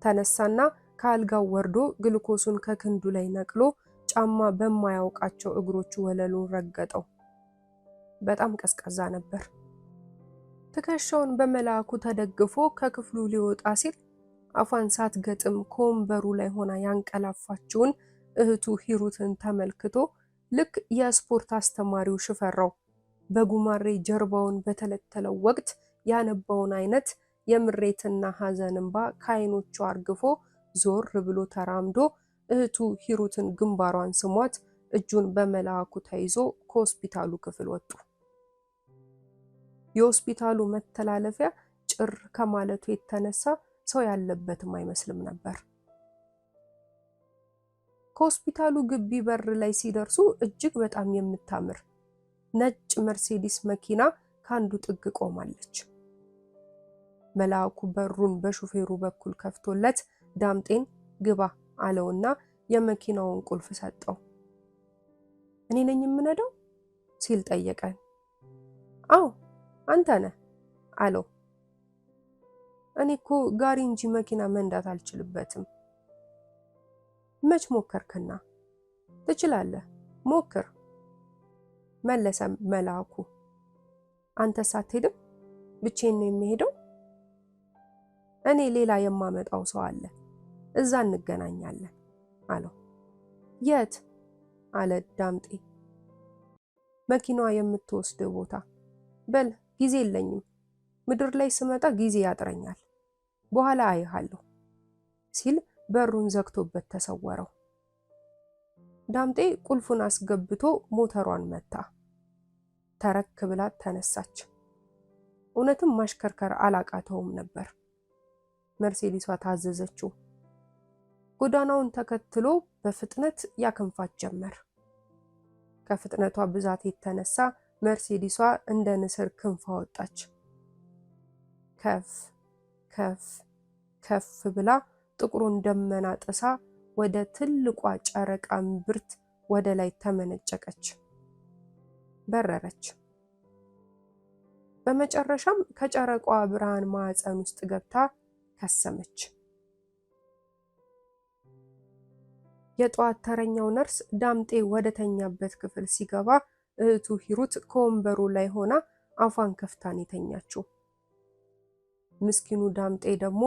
ተነሳና ከአልጋው ወርዶ ግሉኮሱን ከክንዱ ላይ ነቅሎ ጫማ በማያውቃቸው እግሮቹ ወለሉን ረገጠው። በጣም ቀዝቃዛ ነበር። ትከሻውን በመልአኩ ተደግፎ ከክፍሉ ሊወጣ ሲል አፏን ሳትገጥም ከወንበሩ ላይ ሆና ያንቀላፋችውን እህቱ ሂሩትን ተመልክቶ ልክ የስፖርት አስተማሪው ሽፈራው በጉማሬ ጀርባውን በተለተለው ወቅት ያነባውን አይነት የምሬትና ሐዘን እንባ ከዓይኖቹ አርግፎ ዞር ብሎ ተራምዶ እህቱ ሂሩትን ግንባሯን ስሟት እጁን በመልአኩ ተይዞ ከሆስፒታሉ ክፍል ወጡ። የሆስፒታሉ መተላለፊያ ጭር ከማለቱ የተነሳ ሰው ያለበትም አይመስልም ነበር። ከሆስፒታሉ ግቢ በር ላይ ሲደርሱ እጅግ በጣም የምታምር ነጭ መርሴዲስ መኪና ካንዱ ጥግ ቆማለች። መልአኩ በሩን በሹፌሩ በኩል ከፍቶለት ዳምጤን ግባ አለውና የመኪናውን ቁልፍ ሰጠው። እኔ ነኝ የምነዳው ሲል ጠየቀን። አዎ አንተ ነህ አለው። እኔ እኮ ጋሪ እንጂ መኪና መንዳት አልችልበትም። መች ሞከርክና? ትችላለህ ሞክር መለሰ መልአኩ። አንተ ሳትሄድም ብቻዬን ነው የሚሄደው? እኔ ሌላ የማመጣው ሰው አለ፣ እዛ እንገናኛለን አለው። የት? አለ ዳምጤ። መኪናዋ የምትወስድ ቦታ። በል ጊዜ የለኝም፣ ምድር ላይ ስመጣ ጊዜ ያጥረኛል፣ በኋላ አይሃለሁ ሲል በሩን ዘግቶበት ተሰወረው። ዳምጤ ቁልፉን አስገብቶ ሞተሯን መታ። ተረክ ብላ ተነሳች። እውነትም ማሽከርከር አላቃተውም ነበር። መርሴዲሷ ታዘዘችው። ጎዳናውን ተከትሎ በፍጥነት ያከንፋት ጀመር። ከፍጥነቷ ብዛት የተነሳ መርሴዲሷ እንደ ንስር ክንፍ አወጣች። ከፍ ከፍ ከፍ ብላ ጥቁሩን ደመና ጥሳ ወደ ትልቋ ጨረቃ እምብርት ወደ ላይ ተመነጨቀች፣ በረረች። በመጨረሻም ከጨረቃዋ ብርሃን ማዕፀን ውስጥ ገብታ ከሰመች። የጧት ተረኛው ነርስ ዳምጤ ወደ ተኛበት ክፍል ሲገባ እህቱ ሂሩት ከወንበሩ ላይ ሆና አፏን ከፍታን የተኛችው። ምስኪኑ ዳምጤ ደግሞ